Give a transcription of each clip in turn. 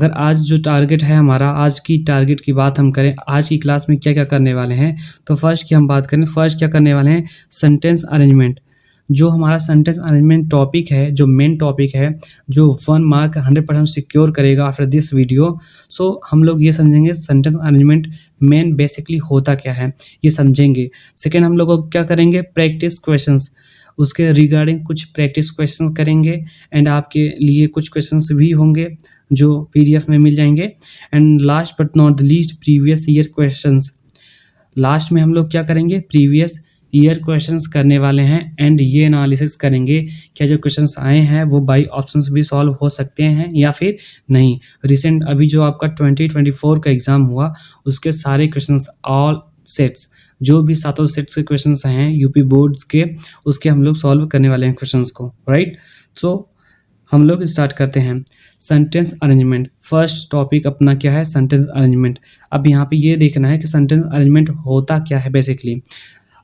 अगर आज जो टारगेट है हमारा, आज की टारगेट की बात हम करें, आज की क्लास में क्या-क्या करने वाले हैं, तो फर्स्ट की हम बात करें, फर्स्ट क्या करने वाले हैं, सेंटेंस अरेंजमेंट। जो हमारा सेंटेंस अरेंजमेंट टॉपिक है, जो मेन टॉपिक है, जो 1 मार्क 100% सिक्योर करेगा आफ्टर दिस वीडियो। सो हम लोग ये समझेंगे सेंटेंस अरेंजमेंट मेन बेसिकली होता क्या है, ये समझेंगे। सेकंड हम लोग क्या करेंगे, प्रैक्टिस क्वेश्चंस, उसके रिगार्डिंग कुछ प्रैक्टिस क्वेश्चंस करेंगे एंड आपके लिए कुछ क्वेश्चंस भी होंगे जो पीडीएफ में मिल जाएंगे। And last but not the least, previous year questions. Last में हम लोग क्या करेंगे, प्रीवियस ईयर क्वेश्चंस करने वाले हैं एंड ये एनालिसिस करेंगे क्या जो क्वेश्चंस आए हैं वो बाई ऑप्शंस भी सॉल्व हो सकते हैं या फिर नहीं। रिसेंट अभी जो आपका 2024 का एग्ज़ाम हुआ उसके सारे क्वेश्चंस, ऑल सेट्स, जो भी सातों सेट्स के क्वेश्चंस हैं यूपी बोर्ड्स के, उसके हम लोग सॉल्व करने वाले हैं क्वेश्चंस को, राइट। सो हम लोग स्टार्ट करते हैं। सेंटेंस अरेंजमेंट, फर्स्ट टॉपिक अपना क्या है, सेंटेंस अरेंजमेंट। अब यहाँ पे ये देखना है कि सेंटेंस अरेंजमेंट होता क्या है बेसिकली।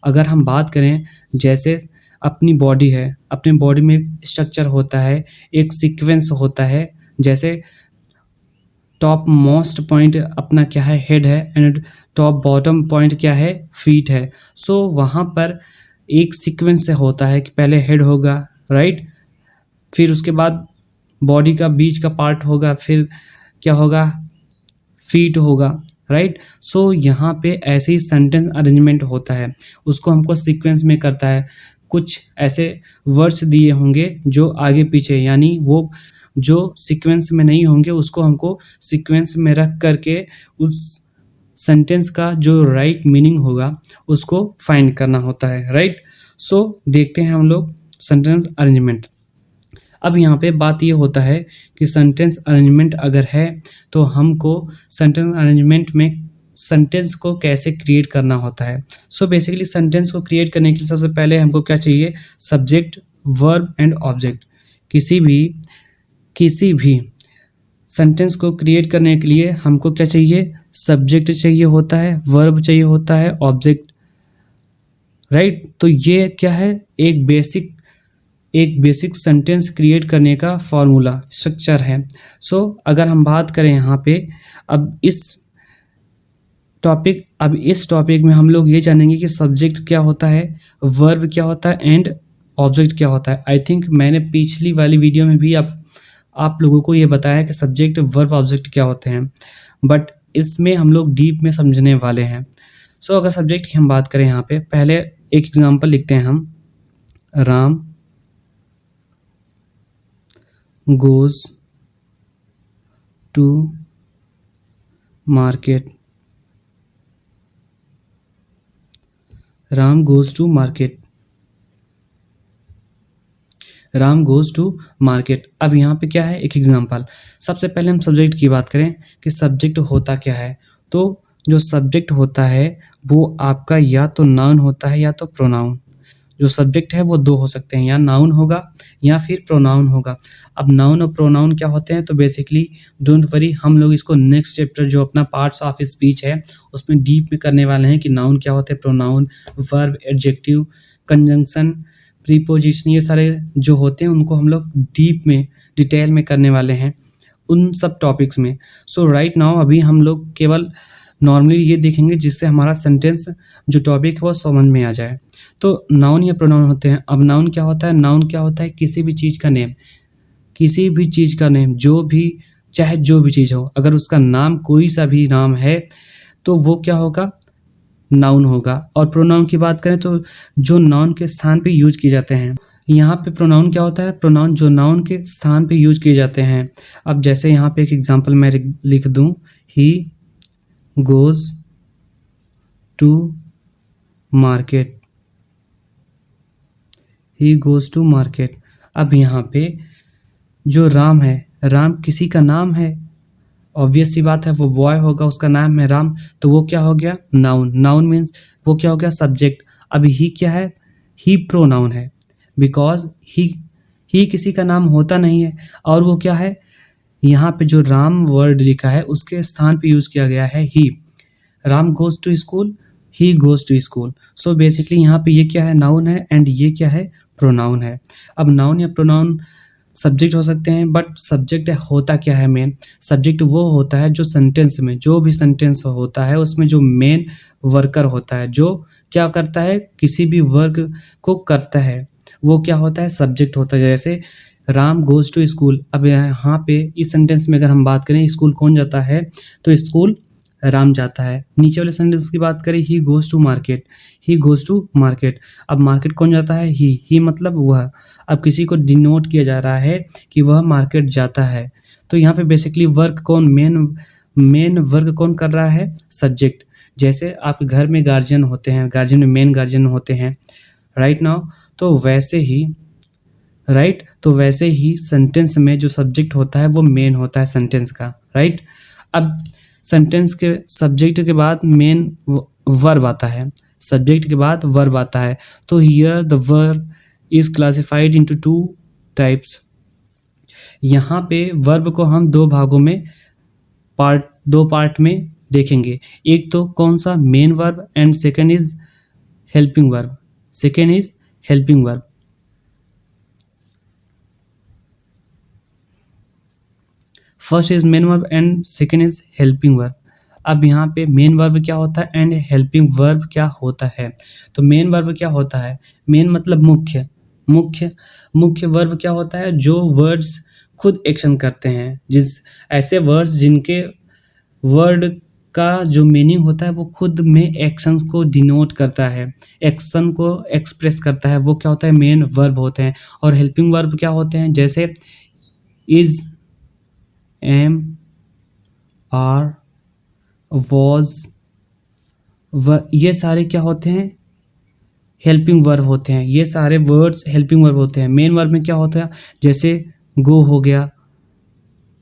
अगर हम बात करें, जैसे अपनी बॉडी है, अपनी बॉडी में एक स्ट्रक्चर होता है, एक सीक्वेंस होता है। जैसे टॉप मोस्ट पॉइंट अपना क्या है, हेड है, एंड टॉप बॉटम पॉइंट क्या है, फीट है। सो वहाँ पर एक सीक्वेंस से होता है कि पहले हेड होगा, राइट, फिर उसके बाद बॉडी का बीच का पार्ट होगा, फिर क्या होगा, फीट होगा, राइट। सो यहाँ पे ऐसे ही सेंटेंस अरेंजमेंट होता है, उसको हमको सीक्वेंस में करता है। कुछ ऐसे वर्ड्स दिए होंगे जो आगे पीछे, यानी वो जो सीक्वेंस में नहीं होंगे उसको हमको सीक्वेंस में रख करके उस सेंटेंस का जो राइट मीनिंग होगा उसको फाइंड करना होता है, राइट। सो देखते हैं हम लोग सेंटेंस अरेंजमेंट। अब यहाँ पे बात ये होता है कि सेंटेंस अरेंजमेंट अगर है तो हमको सेंटेंस अरेंजमेंट में सेंटेंस को कैसे क्रिएट करना होता है। सो बेसिकली सेंटेंस को क्रिएट करने के लिए सबसे पहले हमको क्या चाहिए, सब्जेक्ट, वर्ब एंड ऑब्जेक्ट। किसी भी सेंटेंस को क्रिएट करने के लिए हमको क्या चाहिए, सब्जेक्ट चाहिए होता है, वर्ब चाहिए होता है, ऑब्जेक्ट, राइट। तो ये क्या है, एक बेसिक सेंटेंस क्रिएट करने का फॉर्मूला, स्ट्रक्चर है। सो अगर हम बात करें यहाँ पे, अब इस टॉपिक में हम लोग ये जानेंगे कि सब्जेक्ट क्या होता है, वर्ब क्या होता है एंड ऑब्जेक्ट क्या होता है। आई थिंक मैंने पिछली वाली वीडियो में भी आप लोगों को ये बताया कि सब्जेक्ट, वर्ब, ऑब्जेक्ट क्या होते हैं, बट इसमें हम लोग डीप में समझने वाले हैं। सो अगर सब्जेक्ट की हम बात करें, यहाँ पे पहले एक एग्जांपल लिखते हैं हम, Ram goes to market। Ram goes to market। Ram goes to market। अब यहाँ पे क्या है, एक एग्जांपल। सबसे पहले हम सब्जेक्ट की बात करें कि सब्जेक्ट होता क्या है। तो जो सब्जेक्ट होता है वो आपका या तो नाउन होता है या तो प्रोनाउन। जो सब्जेक्ट है वो दो हो सकते हैं, या नाउन होगा या फिर प्रोनाउन होगा। अब नाउन और प्रोनाउन क्या होते हैं, तो बेसिकली डोंट वरी, हम लोग इसको नेक्स्ट चैप्टर जो अपना पार्ट्स ऑफ स्पीच है उसमें डीप में करने वाले हैं कि नाउन क्या होते हैं, pronoun, verb, adjective, conjunction, preposition, ये सारे जो होते हैं उनको हम लोग डीप में, डिटेल में करने वाले हैं उन सब टॉपिक्स में। सो राइट नाउ अभी हम लोग केवल नॉर्मली ये देखेंगे जिससे हमारा सेंटेंस जो टॉपिक है वो समझ में आ जाए। तो नाउन या प्रोनाउन होते हैं। अब नाउन क्या होता है, नाउन क्या होता है, किसी भी चीज़ का नेम, किसी भी चीज़ का नेम, जो भी, चाहे जो भी चीज़ हो, अगर उसका नाम कोई सा भी नाम है तो वो क्या होगा, नाउन होगा। और प्रोनाउन की बात करें तो जो नाउन के स्थान पे यूज किए जाते हैं। यहाँ पे प्रोनाउन क्या होता है, प्रोनाउन जो नाउन के स्थान पे यूज किए जाते हैं। अब जैसे यहाँ पे एक एग्जांपल मैं लिख दूँ, ही goes to market। he goes to market। अब यहाँ पे जो राम है, राम किसी का नाम है, ऑब्वियस सी बात है, वो बॉय होगा, उसका नाम है राम, तो वो क्या हो गया, नाउन। नाउन मीन्स वो क्या हो गया, सब्जेक्ट। अब ही क्या है, ही प्रोनाउन है, बिकॉज ही किसी का नाम होता नहीं है, और वो क्या है, यहाँ पे जो राम वर्ड लिखा है उसके स्थान पे यूज किया गया है ही। Ram goes to school, he goes to school. So basically यहाँ पे ये क्या है, नाउन है, एंड ये क्या है, प्रोनाउन है। अब नाउन या प्रोनाउन सब्जेक्ट हो सकते हैं, बट सब्जेक्ट होता क्या है मेन? सब्जेक्ट वो होता है जो सेंटेंस में, जो भी सेंटेंस होता है उसमें जो मेन वर्कर होता है, जो क्या करता है, किसी भी वर्क को करता है, वो क्या होता है? सब्जेक्ट होता है। जैसे राम गोज़ टू स्कूल। अब यहाँ पे इस सेंटेंस में अगर हम बात करें स्कूल कौन जाता है, तो स्कूल राम जाता है। नीचे वाले सेंटेंस की बात करें he goes to market, he goes to market. अब मार्केट कौन जाता है? ही मतलब वह। अब किसी को डिनोट किया जा रहा है कि वह मार्केट जाता है। तो यहाँ पे बेसिकली वर्क कौन, मेन वर्क कौन कर रहा है? सब्जेक्ट। जैसे आपके घर में गार्जियन होते हैं, गार्जियन में मेन गार्जियन होते हैं, राइट नाउ। तो वैसे ही सेंटेंस में जो सब्जेक्ट होता है वो मेन होता है सेंटेंस का, राइट। अब सेंटेंस के सब्जेक्ट के बाद मेन वर्ब आता है, सब्जेक्ट के बाद वर्ब आता है। तो here the verb is classified into 2 types. यहाँ पे वर्ब को हम दो भागों में दो पार्ट में देखेंगे। एक तो कौन सा? Main verb, and second is helping verb. First is main verb and second is helping verb. अब यहाँ पे मेन वर्ब क्या होता है एंड हेल्पिंग वर्ब क्या होता है? तो मेन वर्ब क्या होता है? मेन मतलब मुख्य वर्ब क्या होता है? जो वर्ड्स खुद एक्शन करते हैं, ऐसे वर्ड्स जिनके वर्ड का जो मीनिंग होता है वो खुद में एक्शंस को डिनोट करता है, एक्शन को एक्सप्रेस करता है, वो क्या होता है? मेन वर्ब होते हैं। और हेल्पिंग वर्ब क्या होते हैं? जैसे इज, एम, आर, वॉज, ये सारे क्या होते हैं? हेल्पिंग वर्ब होते हैं। ये सारे वर्ड्स हेल्पिंग वर्ब होते हैं। मेन वर्ब में क्या होता है? जैसे गो हो गया,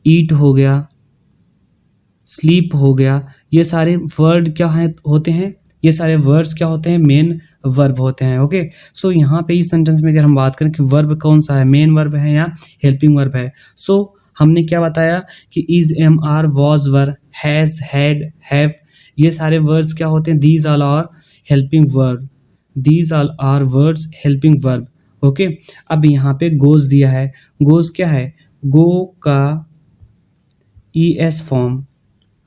ईट हो गया, स्लीप हो गया, ये सारे वर्ड क्या है होते हैं? ये सारे वर्ड्स क्या होते हैं? मेन वर्ब होते हैं। ओके, सो यहाँ पे इस सेंटेंस में अगर हम बात करें कि वर्ब कौन सा है, मेन वर्ब है या हेल्पिंग वर्ब है, सो हमने क्या बताया कि is, am, are, was, were, has, had, have, ये सारे वर्ड्स क्या होते हैं? These all are helping verb, these all are words helping verb. Okay, अब यहाँ पे गोज दिया है। गोज क्या है? गो का ई एस फॉर्म,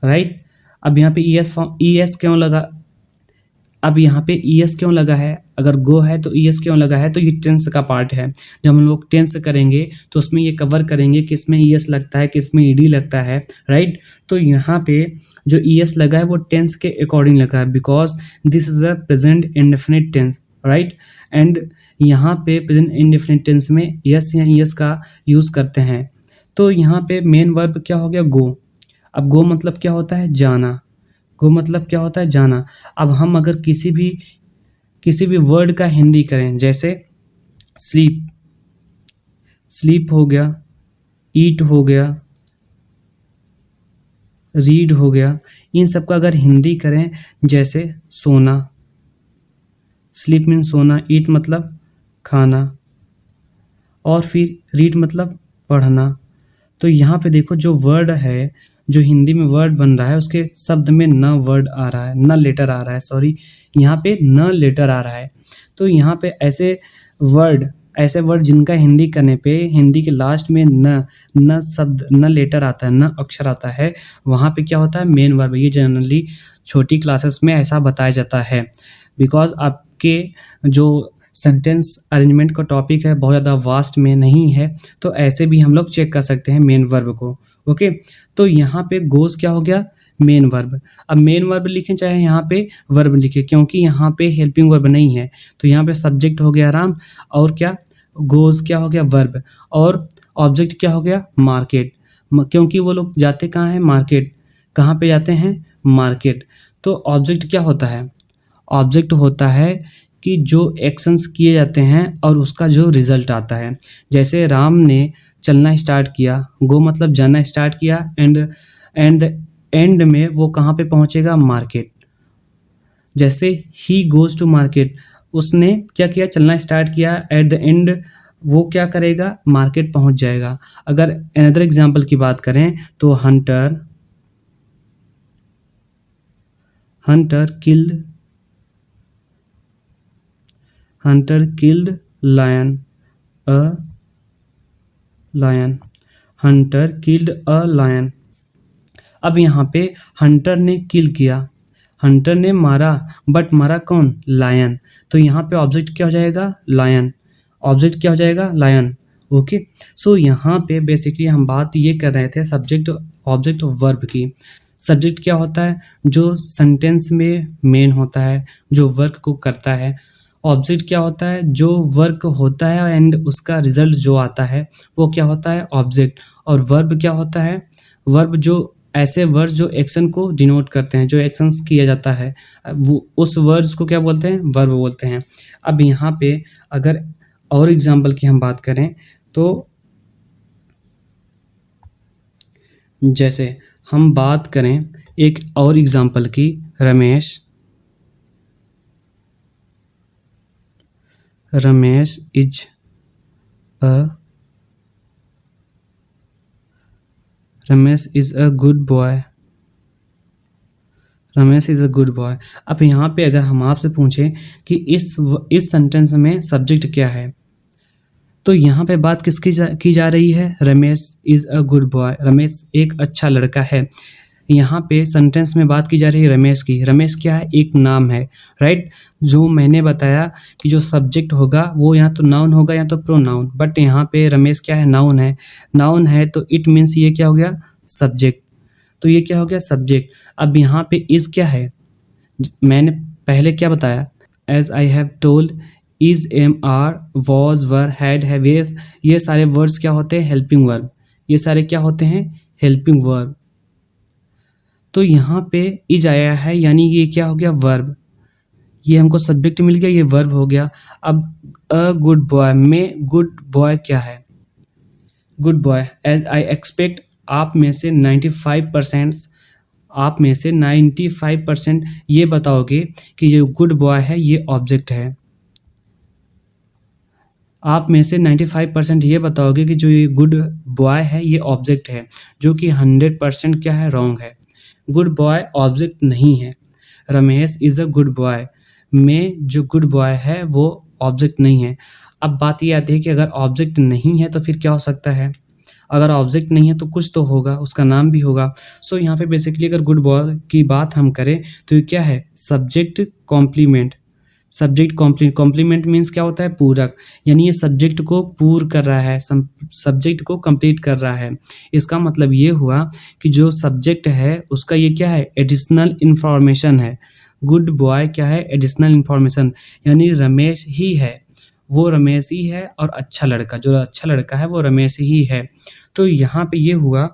राइट। अब यहाँ पे E S form, E S क्यों लगा? अब यहाँ पे ई एस क्यों लगा है? अगर गो है तो ई एस क्यों लगा है? तो ये टेंस का पार्ट है। जब हम लोग टेंस करेंगे तो उसमें ये कवर करेंगे कि इसमें ई एस लगता है, किसमें ई डी लगता है, राइट। तो यहाँ पे जो ई एस लगा है वो टेंस के अकॉर्डिंग लगा है, because this is a present indefinite tense, right. And यहाँ पे प्रेजेंट इंडेफिनिट टेंस में यस या ई एस का यूज़ करते हैं। तो यहाँ पे मेन वर्ब क्या हो गया? गो। अब गो मतलब क्या होता है? जाना। गो मतलब क्या होता है? जाना। अब हम अगर किसी भी वर्ड का हिंदी करें, जैसे स्लीप, स्लीप हो गया, ईट हो गया, रीड हो गया, इन सब का अगर हिंदी करें जैसे सोना, स्लीप मीन सोना, ईट मतलब खाना, और फिर रीड मतलब पढ़ना। तो यहाँ पे देखो जो वर्ड है, जो हिंदी में वर्ड बन रहा है उसके शब्द में न वर्ड आ रहा है, न लेटर आ रहा है, सॉरी, यहाँ पे न लेटर आ रहा है। तो यहाँ पे ऐसे वर्ड जिनका हिंदी करने पे हिंदी के लास्ट में न शब्द, न लेटर आता है, न अक्षर आता है, वहाँ पे क्या होता है? Main verb. ये जनरली छोटी क्लासेस में ऐसा बताया जाता है, बिकॉज आपके जो सेंटेंस अरेंजमेंट का टॉपिक है बहुत ज़्यादा वास्ट में नहीं है, तो ऐसे भी हम लोग चेक कर सकते हैं मेन वर्ब को। ओके, तो यहाँ पे गोज क्या हो गया? Main verb. अब मेन वर्ब लिखें चाहे यहाँ पे वर्ब लिखें, क्योंकि यहाँ पे हेल्पिंग वर्ब नहीं है, तो यहाँ पे सब्जेक्ट हो गया राम, और क्या? गोज क्या हो गया? वर्ब, और ऑब्जेक्ट क्या हो गया? मार्केट, क्योंकि वो लोग जाते कहाँ हैं? मार्केट। कहाँ पे जाते हैं? मार्केट। तो ऑब्जेक्ट क्या होता है? ऑब्जेक्ट होता है कि जो एक्शंस किए जाते हैं और उसका जो रिजल्ट आता है। जैसे राम ने चलना स्टार्ट किया, गो मतलब जाना स्टार्ट किया, एंड एंड में वो कहाँ पे पहुँचेगा? मार्केट। जैसे ही गोज़ टू मार्केट, उसने क्या किया? चलना स्टार्ट किया, एट द एंड वो क्या करेगा? मार्केट पहुँच जाएगा। अगर अनदर एग्जाम्पल की बात करें तो Hunter killed lion, a lion, hunter killed a lion. अब यहाँ पे हंटर ने किल किया, हंटर ने मारा, बट मारा कौन? लायन। तो यहाँ पे ऑब्जेक्ट क्या हो जाएगा? लायन। ऑब्जेक्ट क्या हो जाएगा? लायन। ओके, सो यहाँ पे बेसिकली हम बात ये कर रहे थे सब्जेक्ट ऑब्जेक्ट वर्ब की। सब्जेक्ट क्या होता है? जो सेंटेंस में मेन होता है, जो वर्क को करता है। ऑब्जेक्ट क्या होता है? जो वर्क होता है एंड उसका रिजल्ट जो आता है वो क्या होता है? ऑब्जेक्ट। और वर्ब क्या होता है? वर्ब जो ऐसे वर्ड्स जो एक्शन को डिनोट करते हैं, जो एक्शंस किया जाता है, वो उस वर्ड्स को क्या बोलते हैं? वर्ब बोलते हैं। अब यहाँ पे अगर और एग्जाम्पल की हम बात करें तो जैसे हम बात करें एक और एग्जाम्पल की, Ramesh is a Ramesh is a good boy. Ramesh is a good boy. अब यहाँ पे अगर हम आपसे पूछें कि इस सेंटेंस में सब्जेक्ट क्या है, तो यहाँ पे बात किसकी की जा रही है? Ramesh is a good boy, Ramesh एक अच्छा लड़का है। यहाँ पे सेंटेंस में बात की जा रही है रमेश की। रमेश क्या है? एक नाम है, राइट। जो मैंने बताया कि जो सब्जेक्ट होगा वो या तो नाउन होगा या तो प्रोनाउन, बट यहाँ पे रमेश क्या है? नाउन है। नाउन है तो इट मीन्स ये क्या हो गया? सब्जेक्ट। तो ये क्या हो गया? सब्जेक्ट। अब यहाँ पे इज क्या है? मैंने पहले क्या बताया? As I have told, is, am, are, was, were, had, have, ये सारे वर्ड्स क्या होते हैं? Helping verb. ये सारे क्या होते हैं? Helping verb. तो यहाँ पे इज आया है यानी ये क्या हो गया? वर्ब। ये हमको सब्जेक्ट मिल गया, ये वर्ब हो गया। अब अ गुड बॉय में गुड बॉय क्या है? Good boy, as I expect, आप में से 95% ये बताओगे कि ये गुड बॉय है, ये ऑब्जेक्ट है। आप में से 95% ये बताओगे कि जो ये गुड बॉय है ये ऑब्जेक्ट है, जो कि 100% क्या है? रॉन्ग है। गुड बॉय ऑब्जेक्ट नहीं है। Ramesh is a good boy में जो गुड बॉय है वो ऑब्जेक्ट नहीं है। अब बात ये आती है कि अगर ऑब्जेक्ट नहीं है तो फिर क्या हो सकता है? अगर ऑब्जेक्ट नहीं है तो कुछ तो होगा, उसका नाम भी होगा। सो यहाँ पे बेसिकली अगर गुड बॉय की बात हम करें तो ये क्या है? Subject complement. Subject complement means क्या होता है? पूरक। यानी ये सब्जेक्ट को पूर कर रहा है, सब्जेक्ट को कंप्लीट कर रहा है। इसका मतलब ये हुआ कि जो सब्जेक्ट है उसका ये क्या है? एडिशनल इंफॉर्मेशन है। गुड बॉय क्या है? एडिशनल इंफॉर्मेशन, यानी रमेश ही है, वो रमेश ही है। और अच्छा लड़का, जो अच्छा लड़का है वो रमेश ही है। तो यहाँ पे ये हुआ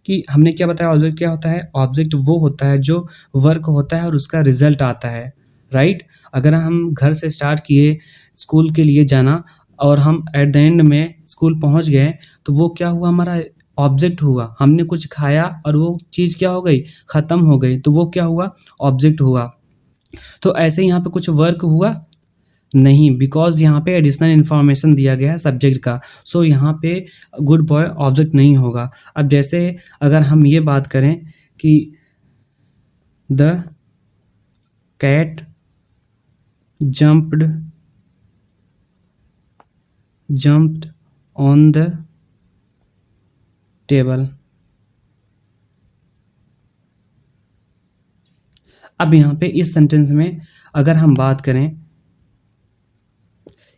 कि हमने क्या बताया? ऑब्जेक्ट क्या होता है? ऑब्जेक्ट वो होता है जो वर्क होता है और उसका रिजल्ट आता है, राइट। अगर हम घर से स्टार्ट किए स्कूल के लिए जाना और हम एट द एंड में स्कूल पहुंच गए तो वो क्या हुआ? हमारा ऑब्जेक्ट हुआ। हमने कुछ खाया और वो चीज़ क्या हो गई? ख़त्म हो गई, तो वो क्या हुआ? ऑब्जेक्ट हुआ। तो ऐसे यहाँ पे कुछ वर्क हुआ नहीं, बिकॉज यहाँ पे एडिशनल इन्फॉर्मेशन दिया गया है सब्जेक्ट का। सो यहाँ पे गुड बॉय ऑब्जेक्ट नहीं होगा। अब जैसे अगर हम ये बात करें कि the cat jumped on the table। अब यहाँ पे इस सेंटेंस में अगर हम बात करें,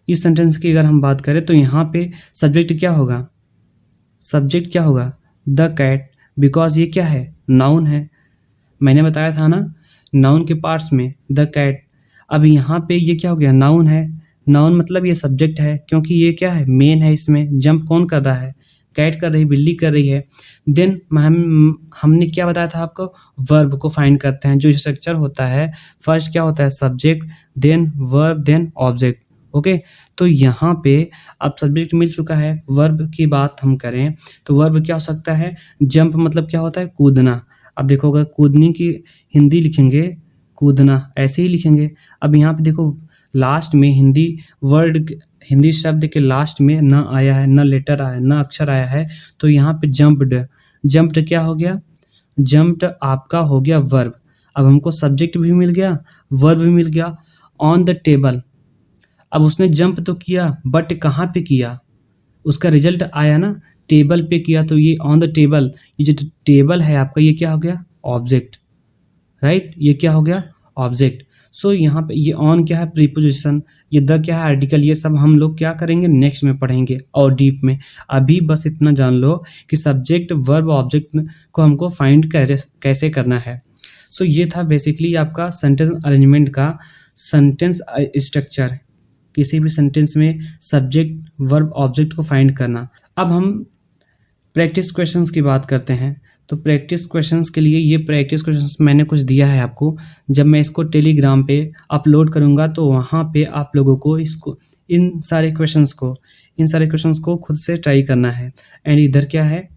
इस सेंटेंस की अगर हम बात करें तो यहाँ पे सब्जेक्ट क्या होगा? सब्जेक्ट क्या होगा? द कैट, बिकॉज ये क्या है? नाउन है। मैंने बताया था ना नाउन के पार्ट्स में द कैट। अब यहाँ पे ये क्या हो गया? नाउन है। नाउन मतलब ये सब्जेक्ट है, क्योंकि ये क्या है? मेन है। इसमें जंप कौन कर रहा है? कैट कर रही, बिल्ली कर रही है। देन हमने क्या बताया था आपको? वर्ब को फाइंड करते हैं। जो स्ट्रक्चर होता है, फर्स्ट क्या होता है? Subject, then verb, then object. Okay, तो यहाँ पे अब सब्जेक्ट मिल चुका है। वर्ब की बात हम करें तो वर्ब क्या हो सकता है? जंप मतलब क्या होता है? कूदना। अब देखो अगर कूदने की हिंदी लिखेंगे, कूदना ऐसे ही लिखेंगे। अब यहाँ पे देखो लास्ट में हिंदी शब्द के लास्ट में न आया है, न लेटर आया है, न अक्षर आया है, तो यहाँ पे जंप्ड क्या हो गया? जंप्ड आपका हो गया वर्ब। अब हमको सब्जेक्ट भी मिल गया, वर्ब भी मिल गया। ऑन द टेबल, अब उसने जंप तो किया बट कहाँ पे किया? उसका रिजल्ट आया ना टेबल पे किया तो ये ऑन द टेबल, ये जो टेबल है आपका ये क्या हो गया, ऑब्जेक्ट, राइट, ये क्या हो गया, ऑब्जेक्ट। सो यहाँ पे ये ऑन क्या है, प्रीपोजिशन, ये द क्या है, आर्टिकल। ये सब हम लोग क्या करेंगे, नेक्स्ट में पढ़ेंगे और डीप में। अभी बस इतना जान लो कि सब्जेक्ट वर्ब ऑब्जेक्ट को हमको फाइंड कैसे करना है। सो ये था बेसिकली आपका सेंटेंस अरेंजमेंट का सेंटेंस स्ट्रक्चर, किसी भी सेंटेंस में सब्जेक्ट वर्ब ऑब्जेक्ट को फाइंड करना। अब हम प्रैक्टिस क्वेश्चंस की बात करते हैं। तो प्रैक्टिस क्वेश्चंस के लिए ये प्रैक्टिस क्वेश्चंस मैंने कुछ दिया है आपको। जब मैं इसको टेलीग्राम पे अपलोड करूँगा तो वहाँ पे आप लोगों को इसको इन सारे क्वेश्चंस को खुद से ट्राई करना है। एंड इधर क्या है,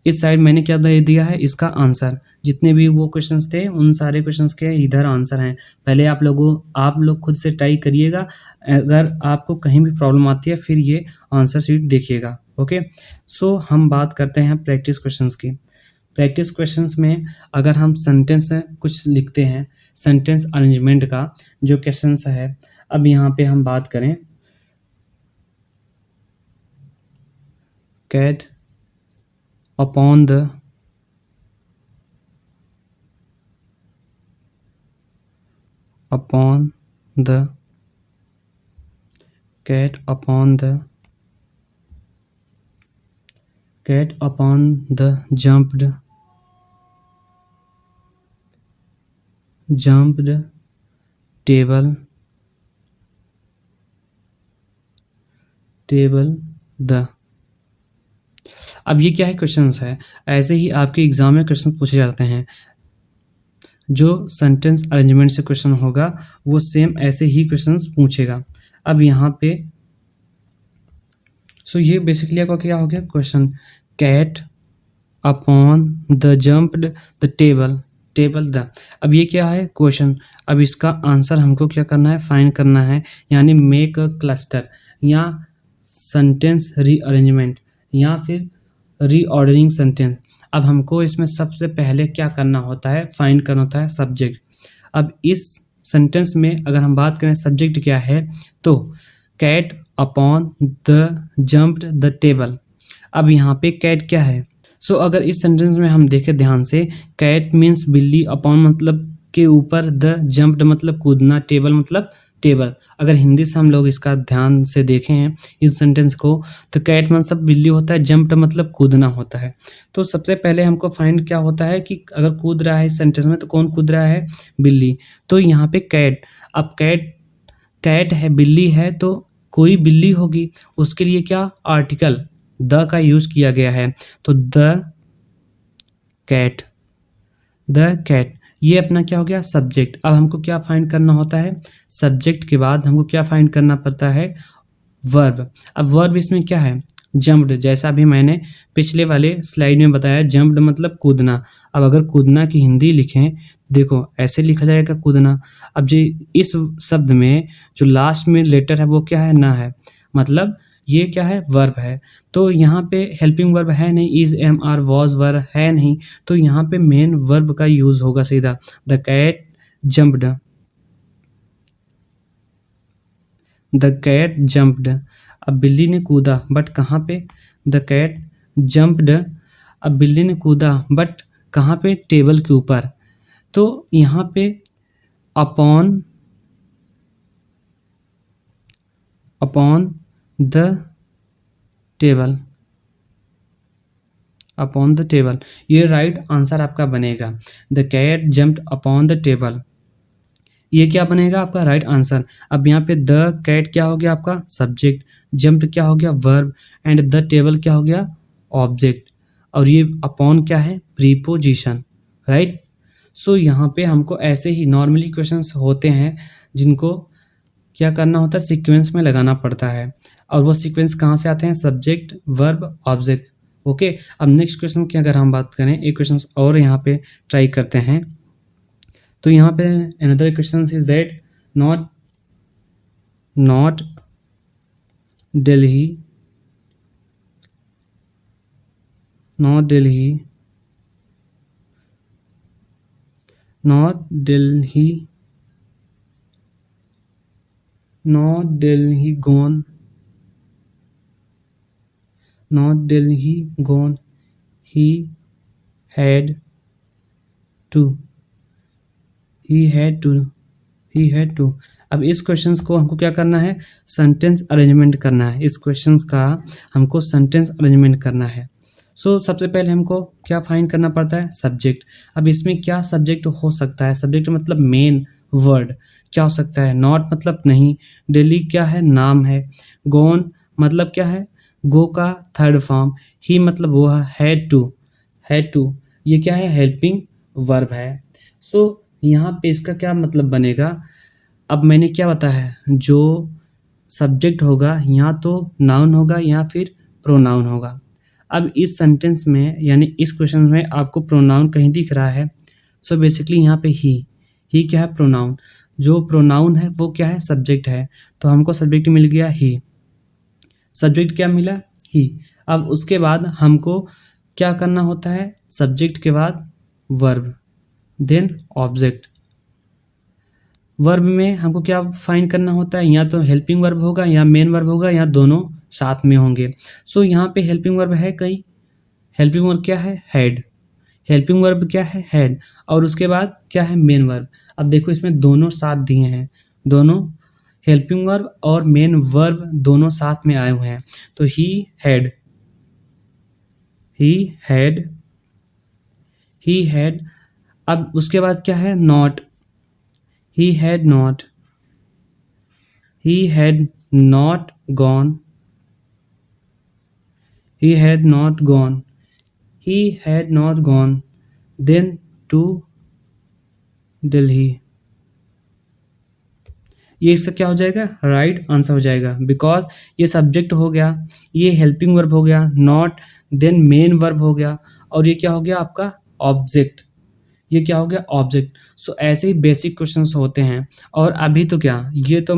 इस साइड मैंने क्या दे दिया है, इसका आंसर। जितने भी वो क्वेश्चंस थे उन सारे क्वेश्चंस के इधर आंसर हैं। पहले आप लोग खुद से ट्राई करिएगा। अगर आपको कहीं भी प्रॉब्लम आती है फिर ये आंसर शीट देखिएगा। ओके, सो हम बात करते हैं प्रैक्टिस क्वेश्चंस की। प्रैक्टिस क्वेश्चंस में अगर हम सेंटेंस कुछ लिखते हैं, सेंटेंस अरेंजमेंट का जो क्वेश्चंस है, अब यहाँ पे हम बात करें, cat upon the cat upon the jumped table the। अब ये क्या है, क्वेश्चंस है। ऐसे ही आपके एग्जाम में क्वेश्चन पूछे जाते हैं। जो सेंटेंस अरेंजमेंट से क्वेश्चन होगा वो सेम ऐसे ही क्वेश्चंस पूछेगा। अब यहाँ पे सो ये बेसिकली आपका क्या हो गया question, cat upon the jumped the table the. अब ये क्या है, क्वेश्चन। अब इसका आंसर हमको क्या करना है, फाइंड करना है, यानी मेक अ क्लस्टर या सेंटेंस रीअरेंजमेंट या फिर रीऑर्डरिंग सेंटेंस। अब हमको इसमें सबसे पहले क्या करना होता है, फाइंड करना होता है सब्जेक्ट। अब इस सेंटेंस में अगर हम बात करें सब्जेक्ट क्या है, तो cat upon the jumped the table. अब यहाँ पे कैट क्या है, सो अगर इस सेंटेंस में हम देखें ध्यान से, कैट मीन्स बिल्ली, अपॉन मतलब के ऊपर, द जम्प्ड मतलब कूदना, टेबल मतलब टेबल। अगर हिंदी से हम लोग इसका ध्यान से देखें हैं इस सेंटेंस को, तो कैट मतलब बिल्ली होता है, जंप्ड मतलब कूदना होता है। तो सबसे पहले हमको फाइंड क्या होता है कि अगर कूद रहा है इस सेंटेंस में तो कौन कूद रहा है, बिल्ली। तो यहाँ पे कैट, अब कैट है, बिल्ली है, तो कोई बिल्ली होगी, उसके लिए क्या आर्टिकल द का यूज किया गया है। तो द कैट ये अपना क्या हो गया, सब्जेक्ट। अब हमको क्या फाइंड करना होता है, सब्जेक्ट के बाद हमको क्या फाइंड करना पड़ता है, वर्ब। अब वर्ब इसमें क्या है, जंप्ड, जैसा भी मैंने पिछले वाले स्लाइड में बताया, जंप्ड मतलब कूदना। अब अगर कूदना की हिंदी लिखें, देखो ऐसे लिखा जाएगा कूदना। अब जो इस शब्द में जो लास्ट में लेटर है वो क्या है, ना है, मतलब ये क्या है, वर्ब है। तो यहाँ पे हेल्पिंग वर्ब है नहीं, is, am, are, was verb है नहीं, तो यहाँ पे मेन वर्ब का यूज होगा सीधा, the cat jumped, the cat jumped. अब बिल्ली ने कूदा, बट कहाँ पे, द कैट जंप्ड। अब बिल्ली ने कूदा बट कहाँ पे, टेबल के ऊपर। तो यहाँ पे upon the table, upon the table, ये राइट आंसर आपका बनेगा। The cat jumped upon the table, ये क्या बनेगा आपका राइट आंसर। अब यहाँ पे द कैट क्या हो गया आपका सब्जेक्ट, जंप्ड क्या हो गया वर्ब, एंड द टेबल क्या हो गया ऑब्जेक्ट, और ये अपॉन क्या है, प्रीपोजिशन, राइट। सो यहाँ पे हमको ऐसे ही नॉर्मली क्वेश्चंस होते हैं जिनको क्या करना होता है, सीक्वेंस में लगाना पड़ता है। और वो सीक्वेंस कहाँ से आते हैं, सब्जेक्ट वर्ब ऑब्जेक्ट। ओके, अब नेक्स्ट क्वेश्चन की अगर हम बात करें, एक क्वेश्चन और यहाँ पे ट्राई करते हैं। तो यहाँ पे another question is that not Delhi Not Delhi gone. Not Delhi gone. He had to. He had to. He had to. अब इस क्वेश्चंस को हमको क्या करना है, सेंटेंस अरेंजमेंट करना है। इस क्वेश्चंस का हमको सेंटेंस अरेंजमेंट करना है। सबसे पहले हमको क्या फाइंड करना पड़ता है, सब्जेक्ट। अब इसमें क्या सब्जेक्ट हो सकता है, सब्जेक्ट मतलब मेन वर्ड क्या हो सकता है, नॉट मतलब नहीं, दिल्ली क्या है, नाम है, गोन मतलब क्या है, गो का थर्ड फॉर्म, ही मतलब वो है, हैड टू ये क्या है, हेल्पिंग वर्ब है। यहाँ पे इसका क्या मतलब बनेगा, अब मैंने क्या बताया है, जो सब्जेक्ट होगा या तो नाउन होगा या फिर प्रोनाउन होगा। अब इस सेंटेंस में यानी इस क्वेश्चन में आपको प्रोनाउन कहीं दिख रहा है, बेसिकली यहाँ पे ही क्या है, प्रोनाउन। जो प्रोनाउन है वो क्या है, सब्जेक्ट है, तो हमको सब्जेक्ट मिल गया ही। सब्जेक्ट क्या मिला, ही। अब उसके बाद हमको क्या करना होता है, सब्जेक्ट के बाद वर्ब देन ऑब्जेक्ट। वर्ब में हमको क्या फाइंड करना होता है, या तो हेल्पिंग वर्ब होगा या मेन वर्ब होगा या दोनों साथ में होंगे। यहाँ पे हेल्पिंग वर्ब है कई, हेल्पिंग वर्ब क्या है, हैड। हेल्पिंग वर्ब क्या है, हैड, और उसके बाद क्या है, मेन वर्ब। अब देखो इसमें दोनों साथ दिए हैं, दोनों हेल्पिंग वर्ब और मेन वर्ब दोनों साथ में आए हुए हैं। तो ही हैड, ही हैड। अब उसके बाद क्या है, not, he had not gone, then to Delhi। ये इसका क्या हो जाएगा, राइट आंसर हो जाएगा, बिकॉज ये सब्जेक्ट हो गया, ये हेल्पिंग वर्ब हो गया, नॉट देन मेन वर्ब हो गया, और ये क्या हो गया आपका ऑब्जेक्ट, ये क्या हो गया ऑब्जेक्ट। ऐसे ही बेसिक क्वेश्चंस होते हैं। और अभी तो क्या, ये तो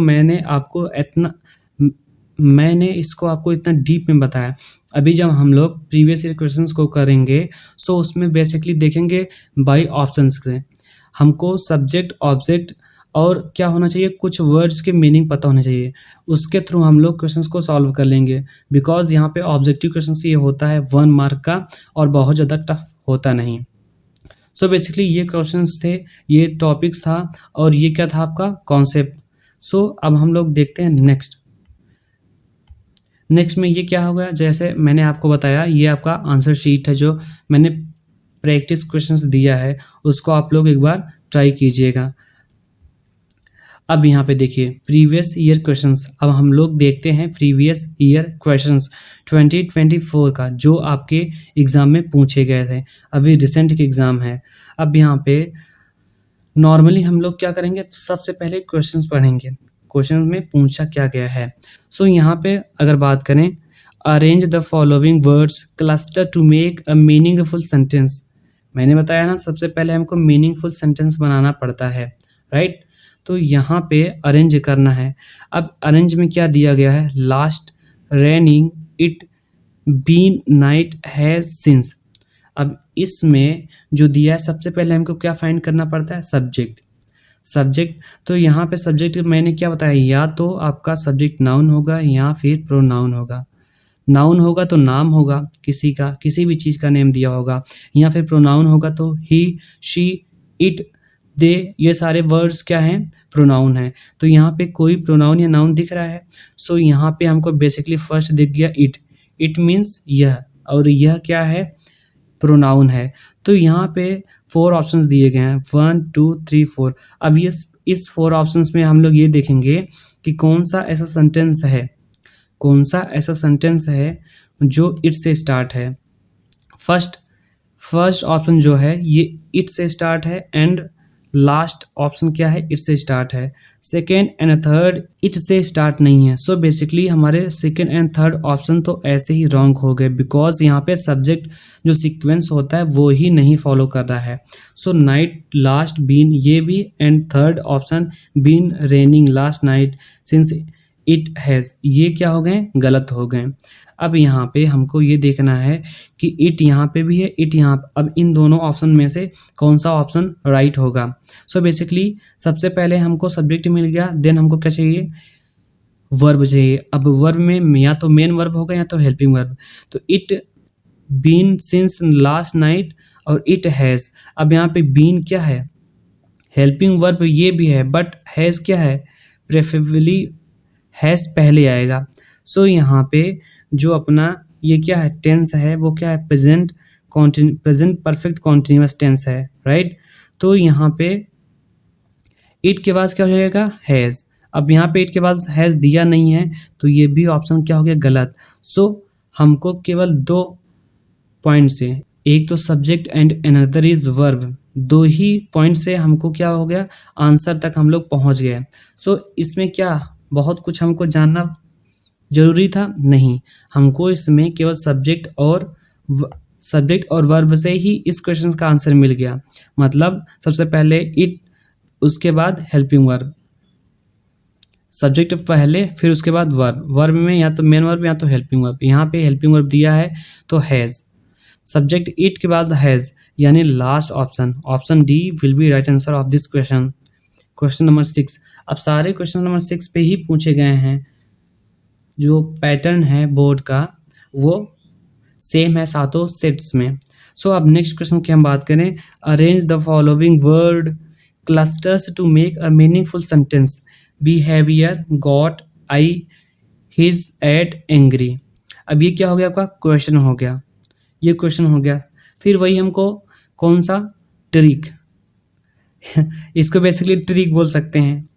मैंने इसको आपको इतना डीप में बताया। अभी जब हम लोग प्रीवियस ईयर क्वेश्चंस को करेंगे उसमें बेसिकली देखेंगे बाय ऑप्शंस के, हमको सब्जेक्ट ऑब्जेक्ट और क्या होना चाहिए, कुछ वर्ड्स के मीनिंग पता होना चाहिए, उसके थ्रू हम लोग क्वेश्चंस को सॉल्व कर लेंगे। बिकॉज यहाँ पे ऑब्जेक्टिव क्वेश्चंस ये होता है 1 मार्क का और बहुत ज़्यादा टफ होता नहीं। बेसिकली ये क्वेश्चंस थे, ये टॉपिक्स था और ये क्या था आपका कॉन्सेप्ट। अब हम लोग देखते हैं नेक्स्ट में ये क्या होगा। जैसे मैंने आपको बताया, ये आपका आंसर शीट है, जो मैंने प्रैक्टिस क्वेश्चंस दिया है उसको आप लोग एक बार ट्राई कीजिएगा। अब यहाँ पे देखिए प्रीवियस ईयर क्वेश्चंस। अब हम लोग देखते हैं प्रीवियस ईयर क्वेश्चंस 2024 का, जो आपके एग्ज़ाम में पूछे गए थे, अभी रिसेंट के एग्ज़ाम है। अब यहाँ पे नॉर्मली हम लोग क्या करेंगे, सबसे पहले क्वेश्चंस पढ़ेंगे, क्वेश्चन में पूछा क्या गया है। यहाँ पे अगर बात करें, arrange the following words cluster to make a meaningful sentence. मैंने बताया ना, सबसे पहले हमको मीनिंगफुल सेंटेंस बनाना पड़ता है, राइट। तो यहाँ पे अरेंज करना है। अब अरेंज में क्या दिया गया है, last raining it been night has since. अब इसमें जो दिया है, सबसे पहले हमको क्या फाइंड करना पड़ता है, सब्जेक्ट। तो यहाँ पे सब्जेक्ट मैंने क्या बताया, या तो आपका सब्जेक्ट नाउन होगा या फिर प्रोनाउन होगा। नाउन होगा तो नाम होगा किसी का, किसी भी चीज़ का नेम दिया होगा, या फिर प्रोनाउन होगा तो ही, शी, इट, दे, ये सारे वर्ड्स क्या हैं, प्रोनाउन है। तो यहाँ पे कोई प्रोनाउन या नाउन दिख रहा है। यहाँ पे हमको बेसिकली फर्स्ट दिख गया इट मीन्स यह, और यह क्या है, प्रोनाउन है। तो यहाँ पे 4 ऑप्शंस दिए गए हैं, 1 2 3 4। अब ये इस 4 ऑप्शंस में हम लोग ये देखेंगे कि कौन सा ऐसा सेंटेंस है जो इट से स्टार्ट है। फर्स्ट ऑप्शन जो है ये इट से स्टार्ट है, एंड लास्ट ऑप्शन क्या है, इट से स्टार्ट है। सेकेंड एंड थर्ड इट से स्टार्ट नहीं है। बेसिकली हमारे सेकेंड एंड थर्ड ऑप्शन तो ऐसे ही रॉन्ग हो गए, बिकॉज यहाँ पे सब्जेक्ट जो सीक्वेंस होता है वो ही नहीं फॉलो कर रहा है। नाइट लास्ट बीन ये भी, and third option been raining last night since it has, ये क्या हो गए, गलत हो गए। अब यहाँ पे हमको ये देखना है कि इट यहाँ पे भी है, इट यहाँ, अब इन दोनों ऑप्शन में से कौन सा ऑप्शन राइट होगा। बेसिकली सबसे पहले हमको सब्जेक्ट मिल गया, देन हमको क्या चाहिए, वर्ब चाहिए। अब वर्ब में या तो मेन वर्ब होगा या तो हेल्पिंग वर्ब। तो it been since last night और इट हैज़। अब यहाँ पे बीन क्या है, हेल्पिंग वर्ब ये भी है, बट हैज़ क्या है, प्रेफरेबली हैज़ पहले आएगा। सो यहाँ पे जो अपना ये क्या है, टेंस है, वो क्या है, प्रेजेंट परफेक्ट कॉन्टिन्यूअस टेंस है, राइट। तो यहाँ पे इट के बाद क्या हो जाएगा, हैज़। अब यहाँ पे इट के बाद हैज़ दिया नहीं है, तो ये भी ऑप्शन क्या हो गया, गलत। सो हमको केवल दो पॉइंट से, एक तो subject and another is verb, दो ही पॉइंट से हमको क्या हो गया, आंसर तक हम लोग पहुंच गए। सो इसमें क्या बहुत कुछ हमको जानना जरूरी था, नहीं। हमको इसमें केवल सब्जेक्ट और वर्ब से ही इस क्वेश्चन का आंसर मिल गया। मतलब सबसे पहले इट, उसके बाद हेल्पिंग वर्ब, सब्जेक्ट पहले फिर उसके बाद वर्ब, वर्ब में या तो मेन वर्ब या तो हेल्पिंग वर्ब। यहाँ पे हेल्पिंग वर्ब दिया है तो हैज़, सब्जेक्ट इट के बाद हैज़, यानी last option, option D will be right answer of this question. Question number 6। अब सारे क्वेश्चन नंबर 6 पे ही पूछे गए हैं, जो पैटर्न है बोर्ड का वो सेम है सातों सेट्स में। सो अब नेक्स्ट क्वेश्चन की हम बात करें, arrange the following word clusters to make a meaningful sentence, behaviour, got, I, his, at, angry. अब ये क्या हो गया, आपका क्वेश्चन हो गया, ये क्वेश्चन हो गया। फिर वही हमको कौन सा, ट्रिक इसको बेसिकली ट्रिक बोल सकते हैं।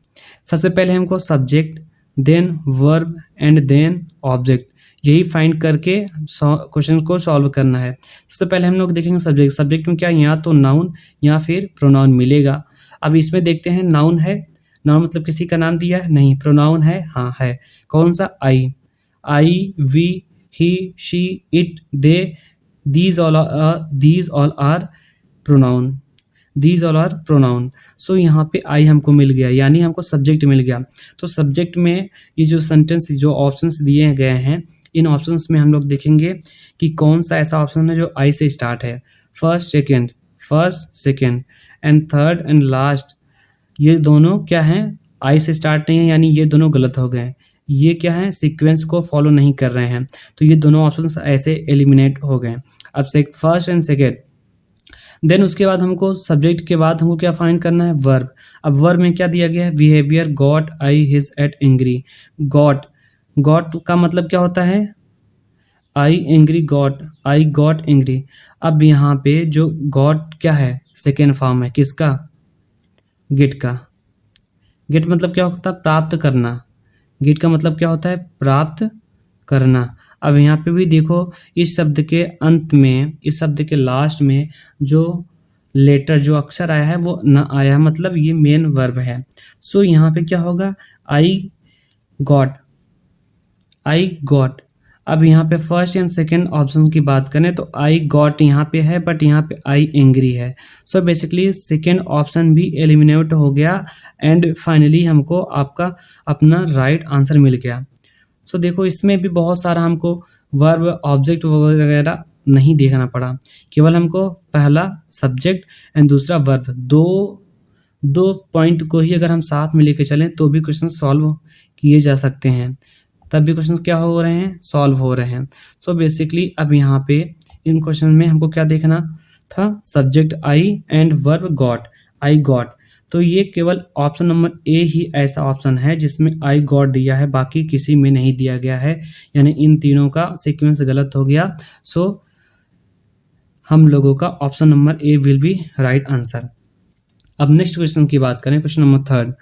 सबसे पहले हमको subject, then verb and then object, यही फाइंड करके क्वेश्चन को सॉल्व करना है। सबसे पहले हम लोग देखेंगे सब्जेक्ट। सब्जेक्ट में क्या, या तो नाउन या फिर प्रोनाउन मिलेगा। अब इसमें देखते हैं, नाउन है, नाउन मतलब किसी का नाम दिया है, नहीं। प्रोनाउन है, हाँ है। कौन सा, I, I, we, he, she, it, they, these all are pronoun, these all are pronoun। So यहाँ पे आई हमको मिल गया, यानी हमको सब्जेक्ट मिल गया। तो सब्जेक्ट में ये जो सेंटेंस, जो ऑप्शंस दिए गए हैं, इन ऑप्शंस में हम लोग देखेंगे कि कौन सा ऐसा ऑप्शन है जो आई से स्टार्ट है। First second and third and last, ये दोनों क्या हैं, आई से स्टार्ट नहीं है, यानी ये दोनों गलत हो गए। ये क्या है, सीक्वेंस को फॉलो नहीं कर रहे हैं, तो ये दोनों ऑप्शंस ऐसे एलिमिनेट हो गए। अब फर्स्ट एंड सेकेंड, देन उसके बाद हमको सब्जेक्ट के बाद हमको क्या फाइंड करना है, वर्ब। अब वर्ब में क्या दिया गया है, behaviour, got, I, his, at, angry. Got का मतलब क्या होता है, I angry got, I got angry. अब यहाँ पे जो गॉट क्या है, सेकेंड फॉर्म है किसका, गेट का। गेट मतलब क्या होता है, प्राप्त करना। गेट का मतलब क्या होता है, प्राप्त करना। अब यहाँ पे भी देखो, इस शब्द के अंत में, इस शब्द के लास्ट में जो लेटर, जो अक्षर आया है वो न आया, मतलब ये मेन वर्ब है। सो यहाँ पे क्या होगा, आई गॉट। अब यहाँ पे फर्स्ट एंड सेकंड ऑप्शन की बात करें तो आई गॉट यहाँ पे है, बट यहाँ पे आई एंग्री है। सो बेसिकली सेकंड ऑप्शन भी एलिमिनेट हो गया एंड फाइनली हमको आपका अपना राइट आंसर मिल गया। सो देखो, इसमें भी बहुत सारा हमको वर्ब, ऑब्जेक्ट वगैरह नहीं देखना पड़ा, केवल हमको पहला सब्जेक्ट एंड दूसरा वर्ब, दो पॉइंट को ही अगर हम साथ में लेके चलें तो भी क्वेश्चन सॉल्व किए जा सकते हैं, तब भी क्वेश्चन क्या हो रहे हैं, सॉल्व हो रहे हैं। सो बेसिकली अब यहाँ पे इन क्वेश्चन में हमको क्या देखना था, subject I and verb got, I got. तो ये केवल ऑप्शन नंबर ए ही ऐसा ऑप्शन है जिसमें आई गॉट दिया है, बाकी किसी में नहीं दिया गया है, यानी इन तीनों का सीक्वेंस गलत हो गया। सो हम लोगों का option number A will be right answer. अब नेक्स्ट क्वेश्चन की बात करें, क्वेश्चन नंबर 3।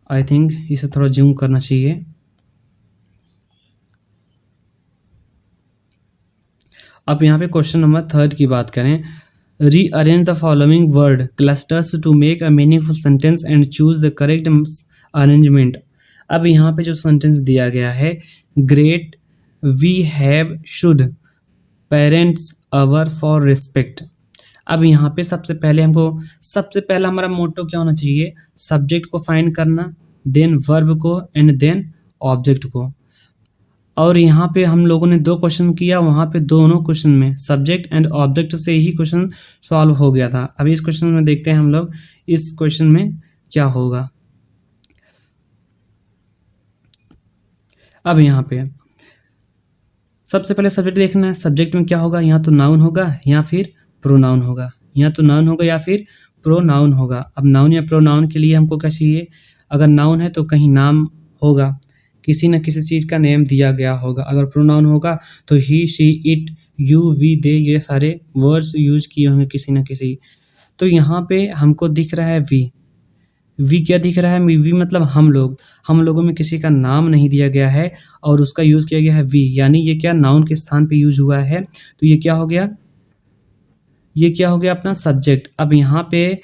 आई थिंक इसे थोड़ा जूम करना चाहिए। अब यहाँ पे क्वेश्चन नंबर 3 की बात करें, rearrange the following word clusters to make a meaningful sentence and choose the correct arrangement. अब यहाँ पे जो सेंटेंस दिया गया है, great, we have, should, parents, our, for, respect. अब यहाँ पे सबसे पहला हमारा मोटो क्या होना चाहिए, सब्जेक्ट को फाइंड करना, देन वर्ब को एंड देन ऑब्जेक्ट को। और यहाँ पे हम लोगों ने 2 क्वेश्चन किया, वहाँ पे दोनों क्वेश्चन में सब्जेक्ट एंड ऑब्जेक्ट से ही क्वेश्चन सॉल्व हो गया था। अभी इस क्वेश्चन में देखते हैं हम लोग इस क्वेश्चन में क्या होगा। अब यहाँ पे सबसे पहले सब्जेक्ट देखना है। सब्जेक्ट में क्या होगा, या तो नाउन होगा या फिर प्रोनाउन होगा, या तो नाउन होगा या फिर प्रोनाउन होगा। अब नाउन या प्रोनाउन के लिए हमको क्या चाहिए, अगर नाउन है तो कहीं नाम होगा, किसी न किसी चीज़ का नेम दिया गया होगा। अगर प्रोनाउन होगा तो he, she, it, you, we, दे, ये सारे वर्ड्स यूज किए होंगे किसी न किसी। तो यहाँ पे हमको दिख रहा है वी। वी क्या दिख रहा है, वी मतलब हम लोग। हम लोगों में किसी का नाम नहीं दिया गया है और उसका यूज़ किया गया है वी, यानी ये क्या नाउन के स्थान पे यूज हुआ है। तो ये क्या हो गया, ये क्या हो गया अपना सब्जेक्ट। अब यहाँ पे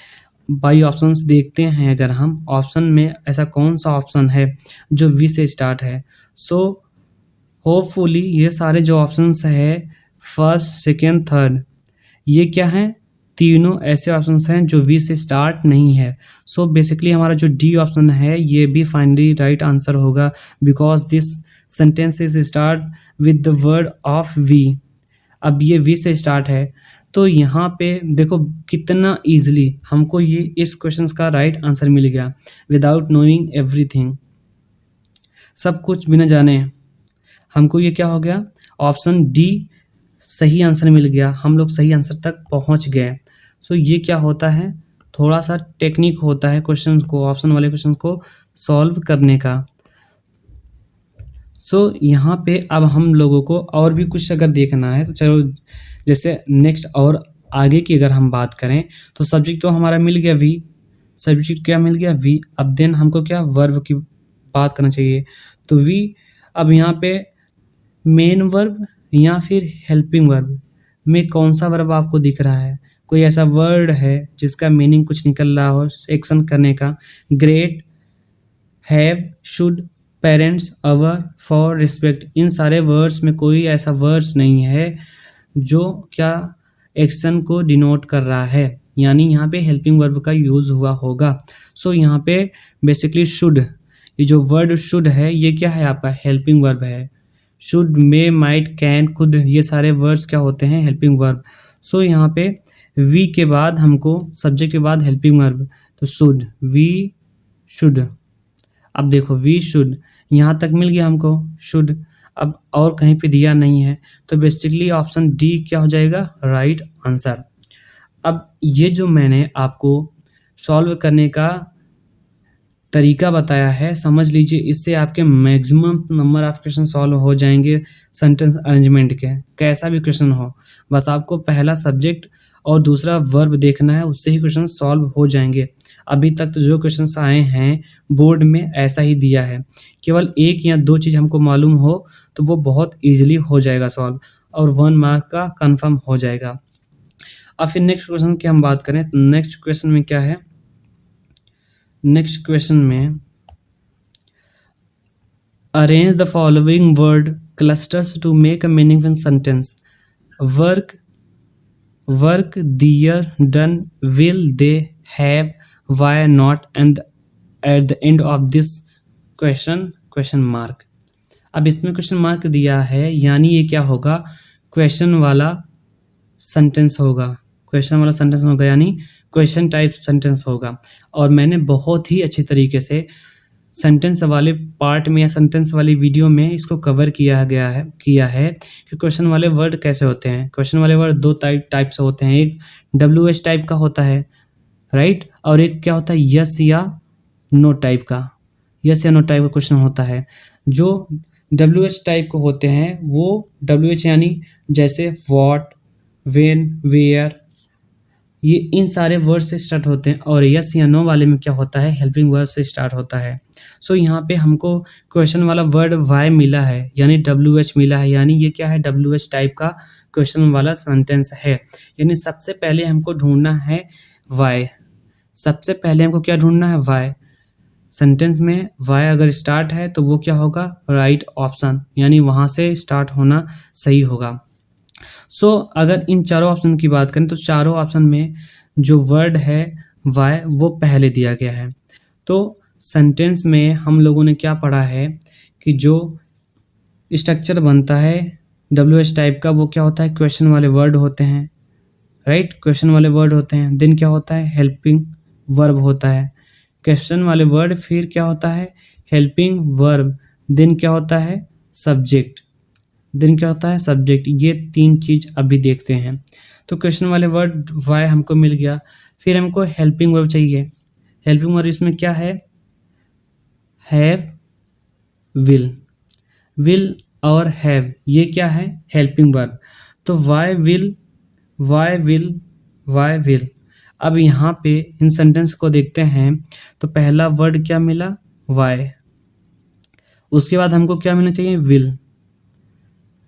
बाई ऑप्शंस देखते हैं, अगर हम ऑप्शन में ऐसा कौन सा ऑप्शन है जो वी से स्टार्ट है। सो होपफुली ये सारे जो ऑप्शंस है फर्स्ट, सेकेंड, थर्ड, ये क्या हैं, तीनों ऐसे ऑप्शंस हैं जो वी से स्टार्ट नहीं है। सो बेसिकली हमारा जो डी ऑप्शन है ये भी फाइनली राइट आंसर होगा, because this sentence is start with the word of we. अब ये वी से स्टार्ट है, तो यहाँ पे देखो कितना इजीली हमको ये इस क्वेश्चन का राइट आंसर मिल गया विदाउट नोइंग एवरीथिंग। सब कुछ बिना जाने हमको ये क्या हो गया, ऑप्शन डी सही आंसर मिल गया, हम लोग सही आंसर तक पहुंच गए। सो ये क्या होता है, थोड़ा सा टेक्निक होता है क्वेश्चन को, ऑप्शन वाले क्वेश्चन को सॉल्व करने का। सो यहाँ पे अब हम लोगों को और भी कुछ अगर देखना है तो चलो, जैसे नेक्स्ट और आगे की अगर हम बात करें तो सब्जेक्ट तो हमारा मिल गया वी, सब्जेक्ट क्या मिल गया वी। अब देन हमको क्या वर्ब की बात करना चाहिए, तो वी। अब यहाँ पे मेन वर्ब या फिर हेल्पिंग वर्ब में कौन सा वर्ब आपको दिख रहा है, कोई ऐसा वर्ड है जिसका मीनिंग कुछ निकल रहा हो एक्शन करने का। Great, have, should, parents, our, for, respect, इन सारे वर्ड्स में कोई ऐसा वर्ड्स नहीं है जो क्या एक्शन को डिनोट कर रहा है, यानी यहाँ पे हेल्पिंग वर्ब का यूज़ हुआ होगा। सो यहाँ पे बेसिकली शुड, ये जो वर्ड शुड है ये क्या है आपका हेल्पिंग वर्ब है। Should, may, might, can, could, ये सारे वर्ड्स क्या होते हैं हेल्पिंग वर्ब। सो यहाँ पे वी के बाद हमको सब्जेक्ट के बाद हेल्पिंग वर्ब, तो शुड, वी शुड। अब देखो वी शुड यहाँ तक मिल गया हमको शुड, अब और कहीं पे दिया नहीं है, तो बेसिकली ऑप्शन डी क्या हो जाएगा राइट आंसर। अब ये जो मैंने आपको सॉल्व करने का तरीका बताया है, समझ लीजिए इससे आपके maximum number of question solve हो जाएंगे सेंटेंस अरेंजमेंट के, कैसा भी क्वेश्चन हो। बस आपको पहला सब्जेक्ट और दूसरा वर्ब देखना है, उससे ही क्वेश्चन सॉल्व हो जाएंगे। अभी तक तो जो क्वेश्चंस आए हैं बोर्ड में ऐसा ही दिया है, केवल एक या दो चीज़ हमको मालूम हो तो वो बहुत ईजिली हो जाएगा सॉल्व और 1 मार्क का कंफर्म हो जाएगा। अब फिर नेक्स्ट क्वेश्चन की हम बात करें तो नेक्स्ट क्वेश्चन में क्या है, नेक्स्ट क्वेश्चन में arrange the following word clusters to make a meaningful sentence. Work, work, their, done, will, they, have, why not, and at the end of this question mark. अब इसमें question mark दिया है, यानी ये क्या होगा question वाला सेंटेंस होगा, क्वेश्चन वाला सेंटेंस होगा यानी क्वेश्चन टाइप सेंटेंस होगा। और मैंने बहुत ही अच्छे तरीके से सेंटेंस वाले पार्ट में या सेंटेंस वाली वीडियो में इसको कवर किया है कि क्वेश्चन वाले वर्ड कैसे होते हैं। क्वेश्चन वाले वर्ड दो टाइप से होते हैं, एक WH टाइप का होता है राइट, और एक क्या होता है यस या नो टाइप का, यस या नो टाइप का क्वेश्चन होता है। जो WH टाइप को होते हैं वो WH यानी जैसे व्हाट, व्हेन, वेयर, ये इन सारे वर्ड से स्टार्ट होते हैं, और यस या नो वाले में क्या होता है हेल्पिंग वर्ब से स्टार्ट होता है। सो यहाँ पे हमको क्वेश्चन वाला वर्ड वाई मिला है यानी WH मिला है, यानी ये क्या है WH टाइप का क्वेश्चन वाला सेंटेंस है। यानी सबसे पहले हमको ढूंढना है वाई, सबसे पहले हमको क्या ढूंढना है वाई। सेंटेंस में वाई अगर स्टार्ट है तो वो क्या होगा राइट ऑप्शन, यानी वहाँ से स्टार्ट होना सही होगा। सो अगर इन चारों ऑप्शन की बात करें तो चारों ऑप्शन में जो वर्ड है वाई वो पहले दिया गया है। तो सेंटेंस में हम लोगों ने क्या पढ़ा है कि जो स्ट्रक्चर बनता है WH टाइप का वो क्या होता है क्वेश्चन वाले वर्ड होते हैं राइट, क्वेश्चन वाले वर्ड होते हैं, देन क्या होता है हेल्पिंग वर्ब होता है, क्वेश्चन वाले वर्ड फिर क्या होता है हेल्पिंग वर्ब, देन क्या होता है सब्जेक्ट, देन क्या होता है सब्जेक्ट। ये तीन चीज अभी देखते हैं। तो क्वेश्चन वाले वर्ड वाई हमको मिल गया। फिर हमको हेल्पिंग वर्ब चाहिए। हेल्पिंग वर्ब इसमें क्या है, हैव, विल। विल और हैव ये क्या है, हेल्पिंग वर्ब। तो why will, why will, why will. अब यहाँ पे इन सेंटेंस को देखते हैं तो पहला वर्ड क्या मिला, वाई। उसके बाद हमको क्या मिलना चाहिए, विल।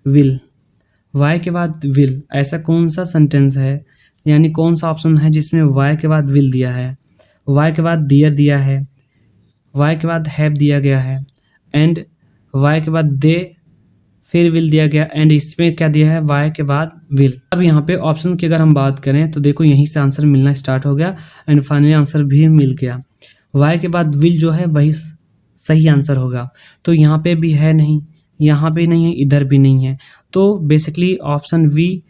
विल, वाई के बाद विल। ऐसा कौन सा सेंटेंस है, यानी कौन सा ऑप्शन है जिसमें वाई के बाद विल दिया है, वाई के बाद डियर दिया है, वाई के बाद हैव दिया गया है, एंड वाई के बाद दे, फिर विल दिया गया, एंड इसमें क्या दिया है, वाई के बाद विल। अब यहाँ पे ऑप्शन की अगर हम बात करें तो देखो यहीं से आंसर मिलना स्टार्ट हो गया एंड फाइनली आंसर भी मिल गया। वाई के बाद विल जो है वही सही आंसर होगा। तो यहाँ पे भी है नहीं, यहाँ पे नहीं है, इधर भी नहीं है। तो बेसिकली ऑप्शन वी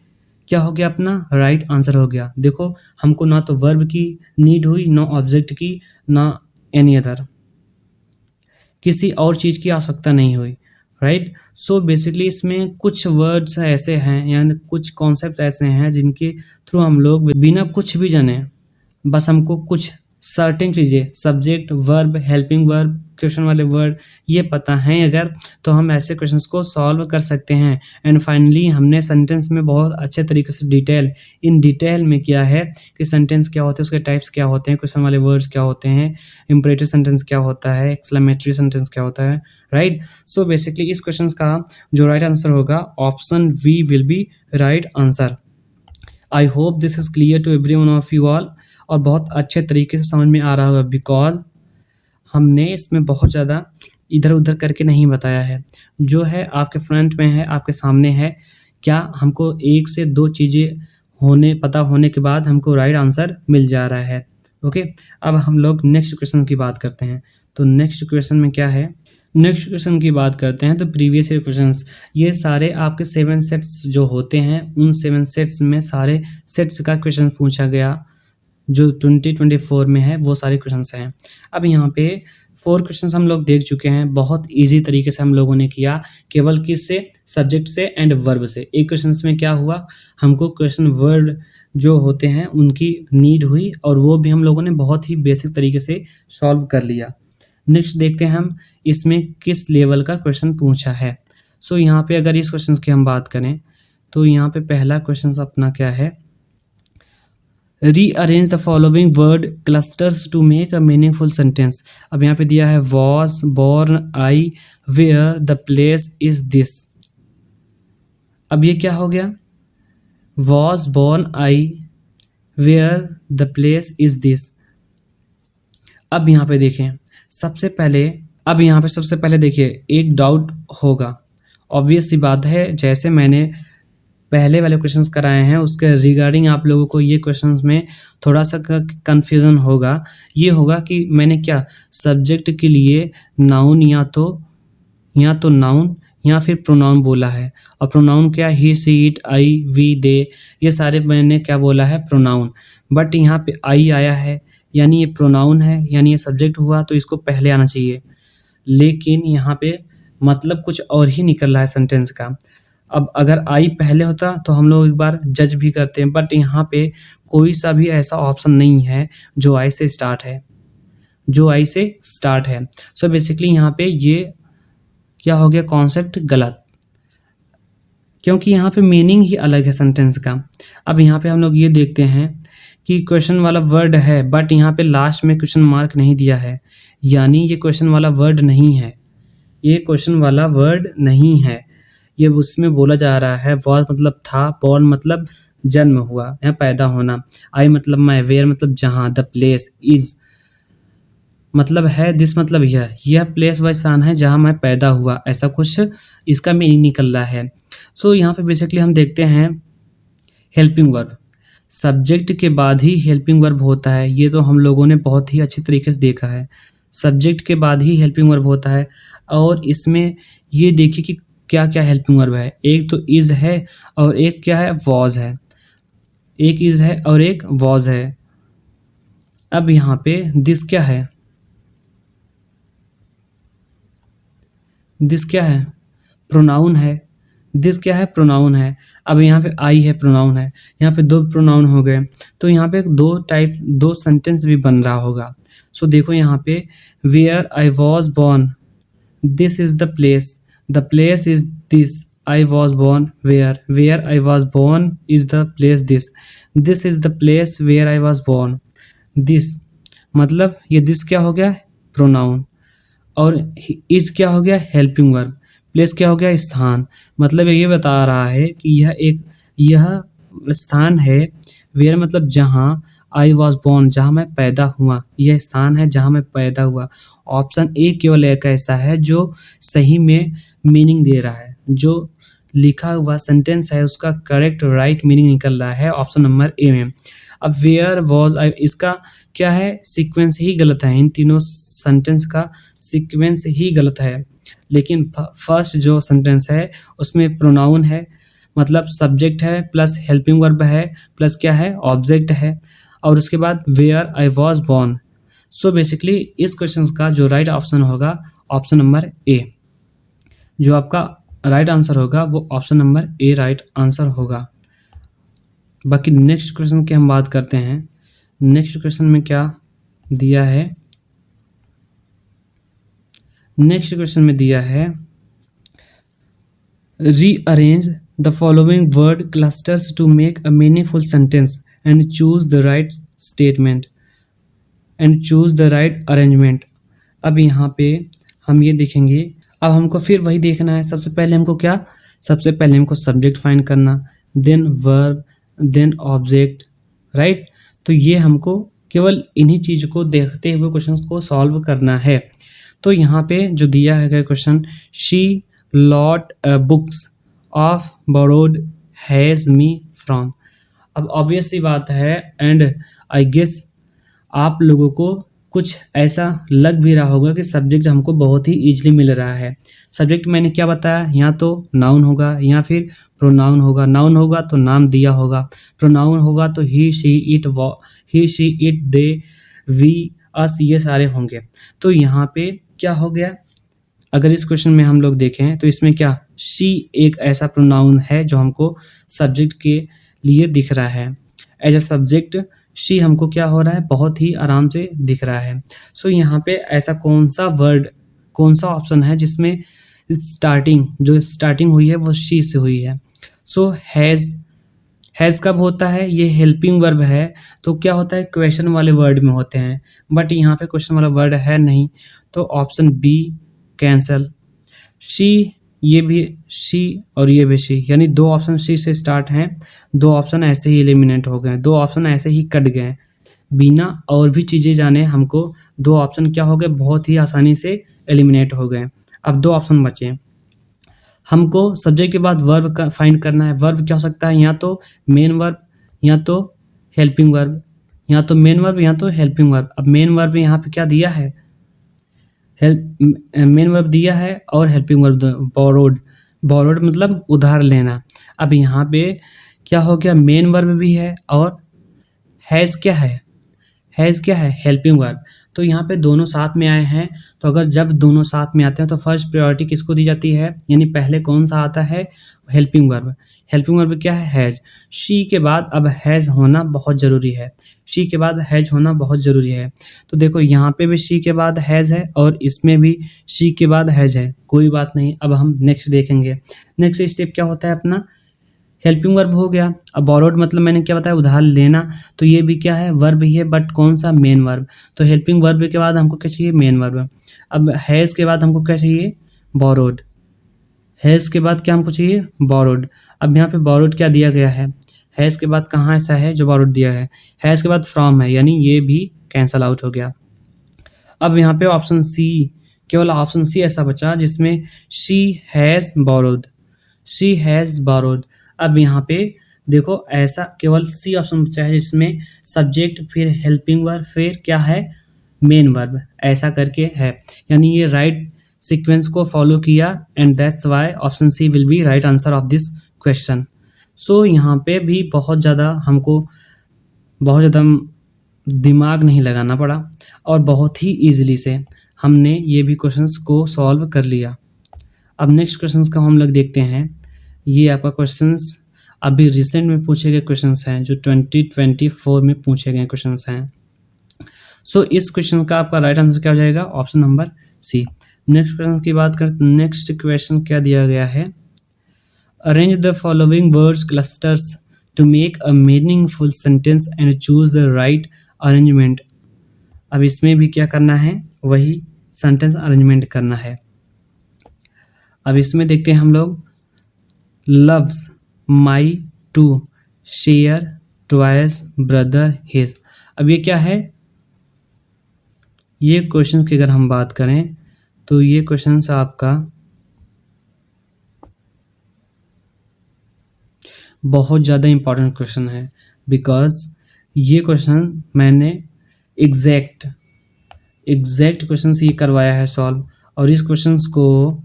क्या हो गया, अपना राइट आंसर हो गया। देखो हमको ना तो वर्ब की नीड हुई, ना ऑब्जेक्ट की, ना एनी अदर, किसी और चीज़ की आवश्यकता नहीं हुई, राइट। सो बेसिकली इसमें कुछ वर्ड्स ऐसे हैं, यानी कुछ कॉन्सेप्ट ऐसे हैं जिनके थ्रू हम लोग बिना कुछ भी जाने, बस हमको कुछ सर्टेन चीज़ें, subject, verb, helping verb, question वाले वर्ड ये पता हैं अगर, तो हम ऐसे क्वेश्चंस को सॉल्व कर सकते हैं। एंड फाइनली हमने सेंटेंस में बहुत अच्छे तरीके से इन डिटेल में किया है कि सेंटेंस क्या होते हैं, उसके टाइप्स क्या होते हैं, क्वेश्चन वाले वर्ड्स क्या होते हैं, इम्परेटिव सेंटेंस क्या होता है, एक्सक्लेमेटरी सेंटेंस क्या होता है, राइट। सो बेसिकली इस क्वेश्चन का जो राइट आंसर होगा option B will be right answer. I hope this is clear to every one of you all, और बहुत अच्छे तरीके से समझ में आ रहा होगा बिकॉज हमने इसमें बहुत ज़्यादा इधर उधर करके नहीं बताया है। जो है आपके फ्रंट में है, आपके सामने है। क्या हमको एक से दो चीज़ें पता होने के बाद हमको राइट आंसर मिल जा रहा है। ओके, अब हम लोग नेक्स्ट क्वेश्चन की बात करते हैं। तो नेक्स्ट क्वेश्चन में क्या है, नेक्स्ट क्वेश्चन की बात करते हैं तो प्रीवियस ईयर क्वेश्चंस, ये सारे आपके 7 सेट्स जो होते हैं उन 7 सेट्स में सारे सेट्स का क्वेश्चन पूछा गया जो 2024 में है, वो सारे क्वेश्चंस हैं। अब यहाँ पे 4 क्वेश्चंस हम लोग देख चुके हैं, बहुत इजी तरीके से हम लोगों ने किया, केवल किससे, सब्जेक्ट से एंड वर्ब से। एक क्वेश्चंस में क्या हुआ, हमको क्वेश्चन वर्ड जो होते हैं उनकी नीड हुई और वो भी हम लोगों ने बहुत ही बेसिक तरीके से सॉल्व कर लिया। नेक्स्ट देखते हैं हम इसमें किस लेवल का क्वेश्चन पूछा है। सो यहाँ पे अगर इस क्वेश्चन की हम बात करें तो यहाँ पे पहला क्वेश्चन अपना क्या है, rearrange the following word clusters to make a meaningful sentence. अब यहाँ पे दिया है was born I where the place is this. अब ये क्या हो गया, was born I where the place is this. अब यहाँ पे देखें सबसे पहले देखिए एक डाउट होगा, ऑब्वियस सी बात है। जैसे मैंने पहले वाले क्वेश्चंस कराए हैं उसके रिगार्डिंग आप लोगों को ये क्वेश्चंस में थोड़ा सा कन्फ्यूज़न होगा। ये होगा कि मैंने क्या सब्जेक्ट के लिए नाउन या तो नाउन या फिर प्रोनाउन बोला है, और प्रोनाउन क्या, ही सी इट आई वी दे, ये सारे मैंने क्या बोला है, प्रोनाउन। बट यहाँ पे आई आया है यानी ये प्रोनाउन है, यानी ये सब्जेक्ट हुआ तो इसको पहले आना चाहिए, लेकिन यहाँ पे मतलब कुछ और ही निकल रहा है सेंटेंस का। अब अगर आई पहले होता तो हम लोग एक बार जज भी करते हैं, बट यहाँ पे कोई सा भी ऐसा ऑप्शन नहीं है जो आई से स्टार्ट है, सो बेसिकली यहाँ पे ये क्या हो गया, कॉन्सेप्ट गलत, क्योंकि यहाँ पे मीनिंग ही अलग है सेंटेंस का। अब यहाँ पे हम लोग ये देखते हैं कि क्वेश्चन वाला वर्ड है बट यहाँ पे लास्ट में क्वेश्चन मार्क नहीं दिया है, यानी ये क्वेश्चन वाला वर्ड नहीं है, ये उसमें बोला जा रहा है। वॉज मतलब था, बॉर्न मतलब जन्म हुआ या पैदा होना, आई मतलब मैं, वेयर मतलब जहाँ, द प्लेस, इज मतलब है, दिस मतलब यह प्लेस वह स्थान है जहाँ मैं पैदा हुआ, ऐसा कुछ इसका मीनिंग निकल रहा है। सो यहाँ पे बेसिकली हम देखते हैं हेल्पिंग वर्ब, सब्जेक्ट के बाद ही हेल्पिंग वर्ब होता है। ये तो हम लोगों ने बहुत ही अच्छे तरीके से देखा है, सब्जेक्ट के बाद ही हेल्पिंग वर्ब होता है। और इसमें ये देखिए कि क्या क्या हेल्पिंग वर्ब है, एक तो इज है और एक क्या है, वॉज है, एक इज है और एक वॉज है। अब यहाँ पे दिस क्या है, प्रोनाउन है, दिस क्या है, प्रोनाउन है। अब यहाँ पे आई है, प्रोनाउन है, यहाँ पे दो प्रोनाउन हो गए, तो यहाँ पे दो सेंटेंस भी बन रहा होगा। सो देखो यहाँ पे where I was born, this is the place is this, I was born where I was born is the place this is the place where I was born. This मतलब ये दिस क्या हो गया, प्रोनाउन, और is क्या हो गया, helping verb. Place क्या हो गया, स्थान। मतलब ये बता रहा है कि यह स्थान है, वेयर मतलब जहाँ, आई वॉज बॉर्न जहाँ मैं पैदा हुआ, यह स्थान है जहाँ मैं पैदा हुआ। ऑप्शन ए केवल एक ऐसा है जो सही में मीनिंग दे रहा है, जो लिखा हुआ सेंटेंस है उसका करेक्ट राइट मीनिंग निकल रहा है ऑप्शन नंबर ए में। अब वेयर वॉज आई, इसका क्या है, सीक्वेंस ही गलत है, इन तीनों सेंटेंस का सीक्वेंस ही गलत है। लेकिन फर्स्ट जो सेंटेंस है उसमें प्रोनाउन है, मतलब सब्जेक्ट है प्लस हेल्पिंग वर्ब है प्लस क्या है, ऑब्जेक्ट है, और उसके बाद where I was born. So basically इस क्वेश्चन का जो राइट ऑप्शन होगा ऑप्शन नंबर ए, जो आपका राइट आंसर होगा वो option number A right answer होगा। बाकी नेक्स्ट क्वेश्चन की हम बात करते हैं। नेक्स्ट क्वेश्चन में क्या दिया है, नेक्स्ट क्वेश्चन में दिया है rearrange the following word clusters to make a meaningful sentence and choose the right statement and choose the right arrangement. अब यहाँ पे हम ये देखेंगे, अब हमको फिर वही देखना है। सबसे पहले हमको सब्जेक्ट फाइंड करना, then verb, then object, right. तो ये हमको केवल इन्हीं चीज़ को देखते हुए क्वेश्चन को सॉल्व करना है। तो यहाँ पे जो दिया है question, she lot books of borrowed has me from. अब ऑब्वियस सी बात है, एंड आई गेस आप लोगों को कुछ ऐसा लग भी रहा होगा कि सब्जेक्ट हमको बहुत ही ईजिली मिल रहा है। सब्जेक्ट मैंने क्या बताया, या तो नाउन होगा या फिर प्रोनाउन होगा। नाउन होगा तो नाम दिया होगा, प्रोनाउन होगा तो he she it they we us, ये सारे होंगे। तो यहाँ पे क्या हो गया, अगर इस क्वेश्चन में हम लोग देखें तो इसमें क्या, शी एक ऐसा प्रोनाउन है जो हमको सब्जेक्ट के लिए दिख रहा है। एज अ सब्जेक्ट शी हमको क्या हो रहा है, बहुत ही आराम से दिख रहा है। सो यहाँ पे ऐसा कौन सा ऑप्शन है जिसमें स्टार्टिंग हुई है वो शी से हुई है। सो हैज़ कब होता है, ये हेल्पिंग वर्ब है, तो क्या होता है, क्वेश्चन वाले वर्ड में होते हैं, बट यहाँ पे क्वेश्चन वाला वर्ड है नहीं, तो ऑप्शन बी कैंसल। शी, ये भी शी और ये भी शी, यानी दो ऑप्शन शी से स्टार्ट हैं, दो ऑप्शन ऐसे ही एलिमिनेट हो गए, दो ऑप्शन ऐसे ही कट गए बिना और भी चीज़ें जाने। हमको दो ऑप्शन क्या हो गए, बहुत ही आसानी से एलिमिनेट हो गए। अब दो ऑप्शन बचे, हमको सब्जेक्ट के बाद वर्ब का फाइंड करना है। वर्ब क्या हो सकता है, या तो मेन वर्ब या तो हेल्पिंग वर्ब, या तो मेन वर्ब या तो हेल्पिंग वर्ब। अब मेन वर्ब यहाँ पे क्या दिया है, मेन वर्ब दिया है और हेल्पिंग वर्ब बोरोड मतलब उधार लेना। अब यहाँ पे क्या हो गया, मेन वर्ब भी है और हैज़ क्या है, हेल्पिंग वर्ब। तो यहाँ पे दोनों साथ में आए हैं, तो अगर जब दोनों साथ में आते हैं तो फर्स्ट प्रायोरिटी किसको दी जाती है, यानी पहले कौन सा आता है, हेल्पिंग वर्ब। हेल्पिंग वर्ब क्या है, हैज़। शी के बाद अब हैज़ होना बहुत ज़रूरी है, शी के बाद हैज़ होना बहुत ज़रूरी है। तो देखो यहाँ पे भी शी के बाद हैज़ है और इसमें भी शी के बाद हैज़ है, कोई बात नहीं। अब हम नेक्स्ट देखेंगे, नेक्स्ट स्टेप क्या होता है अपना, हेल्पिंग वर्ब हो गया। अब बोरोड मतलब मैंने क्या बताया, उधार लेना, तो ये भी क्या है, वर्ब ही है, बट कौन सा, मेन वर्ब। तो हेल्पिंग वर्ब के बाद हमको क्या चाहिए, मेन वर्ब। अब हैज़ के बाद हमको क्या चाहिए, बोरोड। हैज़ के बाद क्या हमको चाहिए, बोरोड। अब यहाँ पे बोरोड क्या दिया गया है, हैज़ के बाद कहाँ ऐसा है जो बोरोड दिया है, हैज़ के बाद फ्रॉम है, यानी ये भी कैंसल आउट हो गया। अब यहाँ पे ऑप्शन सी, केवल ऑप्शन सी ऐसा बचा जिसमें शी हैज़ बोरोड। अब यहाँ पे देखो ऐसा केवल सी ऑप्शन बचा है जिसमें सब्जेक्ट फिर हेल्पिंग वर्ब फिर क्या है, मेन वर्ब, ऐसा करके है, यानी ये राइट सीक्वेंस को फॉलो किया, and that's why option C will be right answer of this question. So यहाँ पे भी बहुत ज़्यादा दिमाग नहीं लगाना पड़ा और बहुत ही ईजिली से हमने ये भी क्वेश्चंस को सॉल्व कर लिया। अब नेक्स्ट क्वेश्चंस का हम लोग देखते हैं। ये आपका क्वेश्चंस अभी रिसेंट में पूछे गए क्वेश्चंस हैं, जो 2024 में पूछे गए क्वेश्चंस हैं। सो इस क्वेश्चन का आपका राइट आंसर क्या हो जाएगा? Option number C. Next question की बात करें तो नेक्स्ट क्वेश्चन क्या दिया गया है? Arrange the following words clusters to make a meaningful sentence and choose the right arrangement. अब इसमें भी क्या करना है? वही सेंटेंस अरेंजमेंट करना है। अब इसमें देखते हैं हम लोग, loves, my, to, share, twice, brother, his. अब ये क्या है? ये क्वेश्चन की अगर हम बात करें तो ये क्वेश्चन आपका बहुत ज़्यादा इम्पॉर्टेंट क्वेश्चन है, बिकॉज ये क्वेश्चन मैंने एग्जैक्ट क्वेश्चन से ये करवाया है सॉल्व, और इस क्वेश्चन को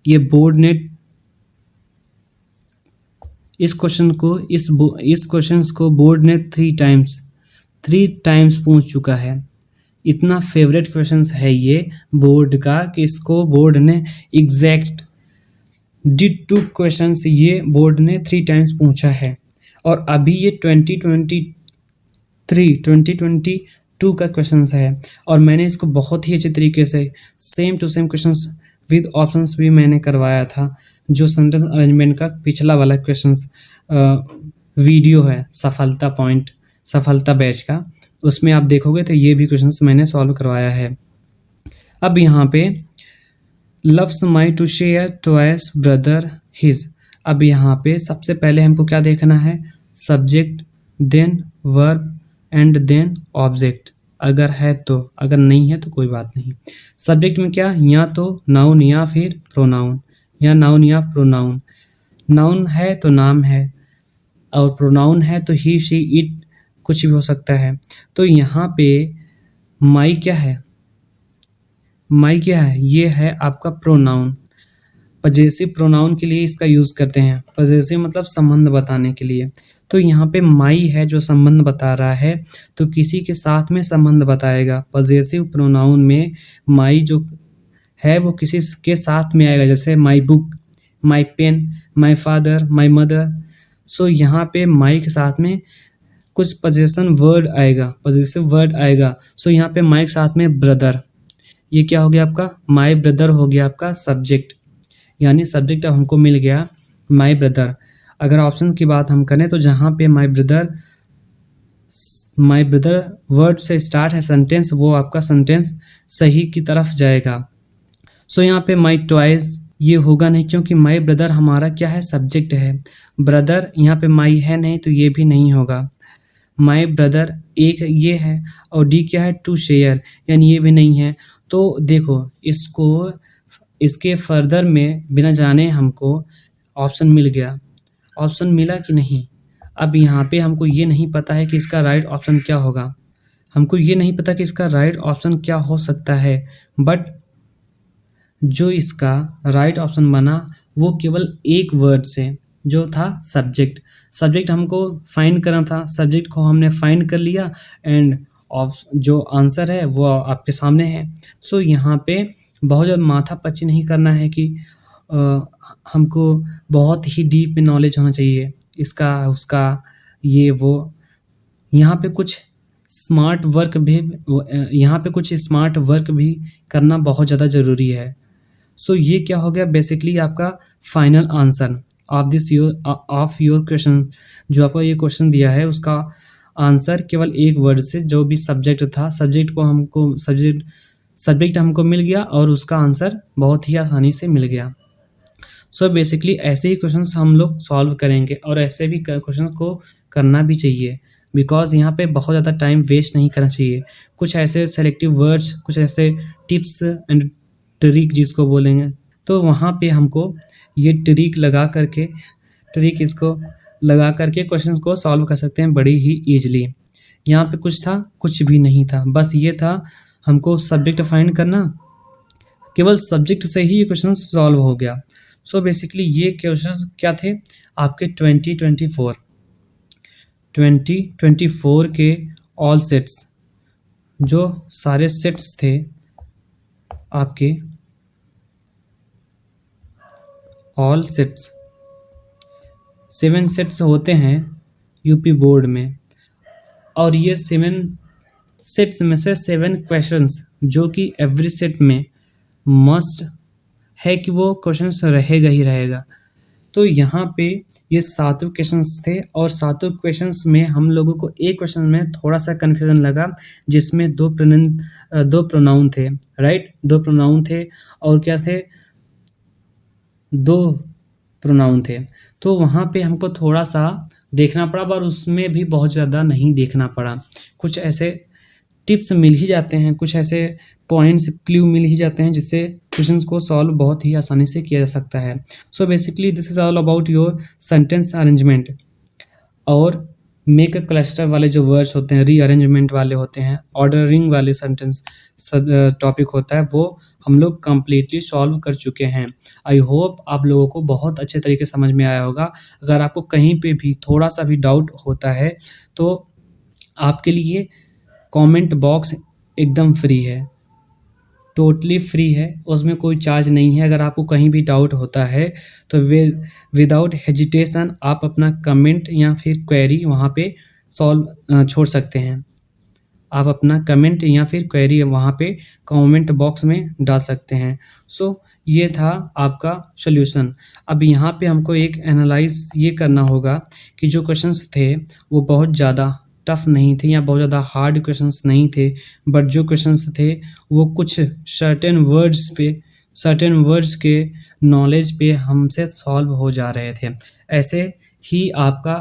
ये बोर्ड ने इस क्वेश्चन को बोर्ड ने 3 टाइम्स पूछ चुका है। इतना फेवरेट क्वेश्चन है ये बोर्ड का कि इसको बोर्ड ने एग्जैक्ट डिटो क्वेश्चंस ये बोर्ड ने 3 टाइम्स पूछा है। और अभी ये 2022 का क्वेश्चंस है, और मैंने इसको बहुत ही अच्छे तरीके से same to same questions with options भी मैंने करवाया था। जो सेंटेंस अरेंजमेंट का पिछला वाला क्वेश्चंस वीडियो है सफलता बैच का, उसमें आप देखोगे तो ये भी क्वेश्चंस मैंने सॉल्व करवाया है। अब यहाँ पे loves my to share twice brother his. अब यहाँ पे सबसे पहले हमको क्या देखना है? Subject, then verb and then object, अगर है तो। अगर नहीं है तो कोई बात नहीं। सब्जेक्ट में क्या? या तो नाउन या फिर प्रोनाउन, या नाउन या प्रोनाउन। नाउन है तो नाम है, और प्रोनाउन है तो ही, शी, इट, कुछ भी हो सकता है। तो यहाँ पे माई क्या है? ये है आपका प्रोनाउन। पजेसिव प्रोनाउन के लिए इसका यूज़ करते हैं। पजेसिव मतलब संबंध बताने के लिए। तो यहाँ पे माई है जो संबंध बता रहा है, तो किसी के साथ में संबंध बताएगा। पजेसिव प्रोनाउन में माई जो है वो किसी के साथ में आएगा, जैसे my book, my pen, my father, my mother. So यहाँ पे माई के साथ में कुछ पजेसिव वर्ड आएगा। सो यहाँ पे माई के साथ में ब्रदर, ये क्या हो गया आपका? माई ब्रदर हो गया आपका सब्जेक्ट, यानी सब्जेक्ट अब हमको मिल गया माई ब्रदर। अगर ऑप्शन की बात हम करें तो जहाँ पे माई ब्रदर वर्ड से स्टार्ट है सेंटेंस, वो आपका सेंटेंस सही की तरफ जाएगा। सो यहाँ पे माई ट्वाइस ये होगा नहीं, क्योंकि माई ब्रदर हमारा क्या है? सब्जेक्ट है। ब्रदर यहाँ पे माई है नहीं, तो ये भी नहीं होगा। माई ब्रदर एक ये है, और डी क्या है? टू शेयर, यानी ये भी नहीं है। तो देखो इसके फर्दर में बिना जाने हमको ऑप्शन मिल गया। ऑप्शन मिला कि नहीं? अब यहाँ पे हमको ये नहीं पता है कि इसका राइट ऑप्शन क्या होगा। हमको ये नहीं पता कि इसका राइट ऑप्शन क्या हो सकता है, बट जो इसका राइट ऑप्शन बना वो केवल एक वर्ड से, जो था सब्जेक्ट हमको फाइंड करना था। सब्जेक्ट को हमने फाइंड कर लिया, एंड जो आंसर है वो आपके सामने है। सो यहाँ पे बहुत ज़्यादा माथापच्ची नहीं करना है कि हमको बहुत ही डीप नॉलेज होना चाहिए इसका उसका ये वो। यहाँ पे कुछ स्मार्ट वर्क भी करना बहुत ज़्यादा ज़रूरी है। सो ये क्या हो गया? बेसिकली आपका final answer of your question, जो आपको ये क्वेश्चन दिया है उसका आंसर केवल एक वर्ड से, जो भी सब्जेक्ट था, सब्जेक्ट हमको मिल गया, और उसका आंसर बहुत ही आसानी से मिल गया। सो बेसिकली ऐसे ही क्वेश्चंस हम लोग सॉल्व करेंगे, और ऐसे भी क्वेश्चन को करना भी चाहिए, बिकॉज यहाँ पे बहुत ज़्यादा टाइम वेस्ट नहीं करना चाहिए। कुछ ऐसे सेलेक्टिव वर्ड्स, कुछ ऐसे टिप्स एंड ट्रिक जिसको बोलेंगे, तो वहाँ पे हमको ये ट्रिक इसको लगा करके क्वेश्चंस को सॉल्व कर सकते हैं बड़ी ही ईजिली। यहाँ पे कुछ था, कुछ भी नहीं था, बस ये था हमको सब्जेक्ट फाइंड करना। केवल सब्जेक्ट से ही ये क्वेश्चन सॉल्व हो गया। सो बेसिकली ये क्वेश्चन क्या थे आपके 2024 के ऑल सेट्स, जो सारे सेट्स थे आपके ऑल सेट्स 7 सेट्स होते हैं यूपी बोर्ड में, और ये 7 सेट्स में से 7 क्वेश्चंस जो कि एवरी सेट में मस्ट है कि वो क्वेश्चंस रहेगा ही रहेगा। तो यहाँ पे ये 7 क्वेश्चंस थे, और 7 क्वेश्चंस में हम लोगों को एक क्वेश्चन में थोड़ा सा कन्फ्यूजन लगा, जिसमें दो प्रोनाउन थे, राइट, 2 प्रोनाउन थे, और क्या थे, 2 प्रोनाउन थे। तो वहाँ पे हमको थोड़ा सा देखना पड़ा, पर उसमें भी बहुत ज़्यादा नहीं देखना पड़ा। कुछ ऐसे टिप्स मिल ही जाते हैं, कुछ ऐसे पॉइंट्स क्लू मिल ही जाते हैं जिससे क्वेश्चंस को सॉल्व बहुत ही आसानी से किया जा सकता है। So basically this is all about your sentence arrangement. और मेक अ क्लस्टर वाले जो वर्ड्स होते हैं, रीअरेंजमेंट वाले होते हैं, ऑर्डरिंग वाले सेंटेंस टॉपिक होता है, वो हम लोग कंप्लीटली सॉल्व कर चुके हैं। आई होप आप लोगों को बहुत अच्छे तरीके से समझ में आया होगा। अगर आपको कहीं पे भी थोड़ा सा भी डाउट होता है तो आपके लिए कमेंट बॉक्स एकदम फ्री है, टोटली फ्री है, उसमें कोई चार्ज नहीं है। अगर आपको कहीं भी डाउट होता है तो विदाउट हेजिटेशन आप अपना कमेंट या फिर क्वेरी वहाँ पे छोड़ सकते हैं। आप अपना कमेंट या फिर क्वेरी वहाँ पे कमेंट बॉक्स में डाल सकते हैं। सो ये था आपका सॉल्यूशन। अब यहाँ पे हमको एक एनालाइज ये करना होगा कि जो क्वेश्चंस थे वो बहुत ज़्यादा टफ नहीं थे या बहुत ज़्यादा हार्ड क्वेश्चंस नहीं थे, बट जो क्वेश्चंस थे वो कुछ सर्टेन वर्ड्स के नॉलेज पे हमसे सॉल्व हो जा रहे थे। ऐसे ही आपका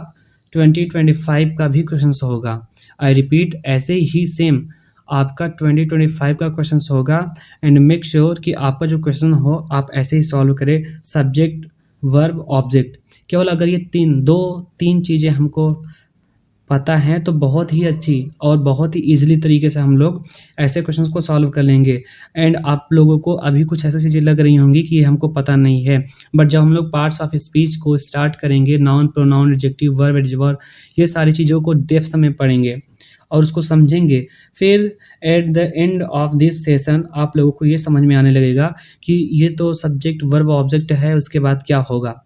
2025 का भी क्वेश्चंस होगा। आई रिपीट, ऐसे ही सेम आपका 2025 का क्वेश्चंस होगा। एंड मेक श्योर कि आपका जो क्वेश्चन हो आप ऐसे ही सॉल्व करें, सब्जेक्ट, वर्ब, ऑब्जेक्ट। केवल अगर ये तीन चीज़ें हमको पता है तो बहुत ही अच्छी और बहुत ही ईजिली तरीके से हम लोग ऐसे क्वेश्चंस को सॉल्व कर लेंगे। एंड आप लोगों को अभी कुछ ऐसी चीज़ें लग रही होंगी कि हमको पता नहीं है, बट जब हम लोग पार्ट्स ऑफ स्पीच को स्टार्ट करेंगे, noun, pronoun, adjective, verb, adverb, ये सारी चीज़ों को डेप्थ में पढ़ेंगे और उसको समझेंगे, फिर eight the end of this session आप लोगों को ये समझ में आने लगेगा कि ये तो सब्जेक्ट, वर्ब, ऑब्जेक्ट है, उसके बाद क्या होगा,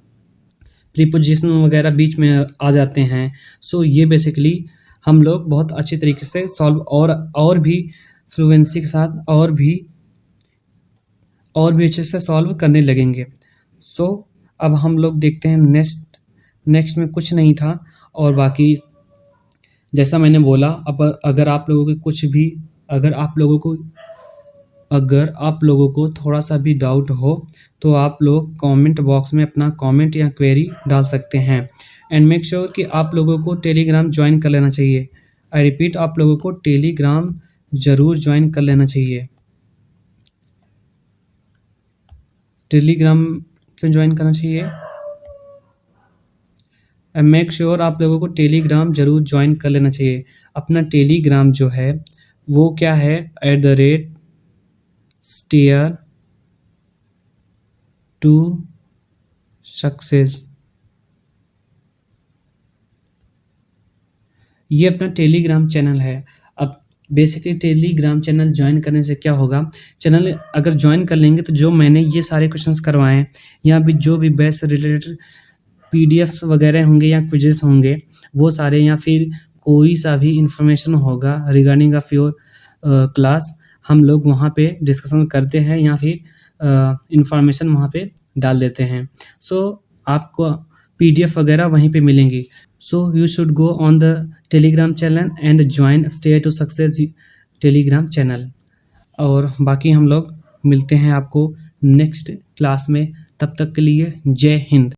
प्रीपोजिशन वगैरह बीच में आ जाते हैं। सो ये बेसिकली हम लोग बहुत अच्छी तरीके से सॉल्व और भी फ्लुएंसी के साथ और भी अच्छे से सॉल्व करने लगेंगे। सो अब हम लोग देखते हैं नेक्स्ट में कुछ नहीं था। और बाकी जैसा मैंने बोला, अब अगर आप लोगों को थोड़ा सा भी डाउट हो तो आप लोग कमेंट बॉक्स में अपना कमेंट या क्वेरी डाल सकते हैं। एंड मेक श्योर कि आप लोगों को टेलीग्राम ज्वाइन कर लेना चाहिए। आई रिपीट, आप लोगों को टेलीग्राम ज़रूर ज्वाइन कर लेना चाहिए। टेलीग्राम क्यों ज्वाइन करना चाहिए? एंड मेक श्योर आप लोगों को टेलीग्राम ज़रूर ज्वाइन कर लेना चाहिए। अपना टेलीग्राम जो है वो क्या है, @steer to सक्सेस, ये अपना टेलीग्राम चैनल है। अब बेसिकली टेलीग्राम चैनल ज्वाइन करने से क्या होगा, चैनल अगर ज्वाइन कर लेंगे तो जो मैंने ये सारे क्वेश्चंस करवाएं या भी जो भी बेस्ट रिलेटेड पीडीएफ वगैरह होंगे या क्विजेस होंगे वो सारे, या फिर कोई सा भी इंफॉर्मेशन होगा रिगार्डिंग ऑफ योर क्लास, हम लोग वहाँ पे डिस्कशन करते हैं या फिर इंफॉर्मेशन वहाँ पे डाल देते हैं। सो आपको पीडीएफ वगैरह वहीं पे मिलेंगी। So you should go on the Telegram channel and join stair to success Telegram channel. और बाकी हम लोग मिलते हैं आपको नेक्स्ट क्लास में। तब तक के लिए जय हिंद।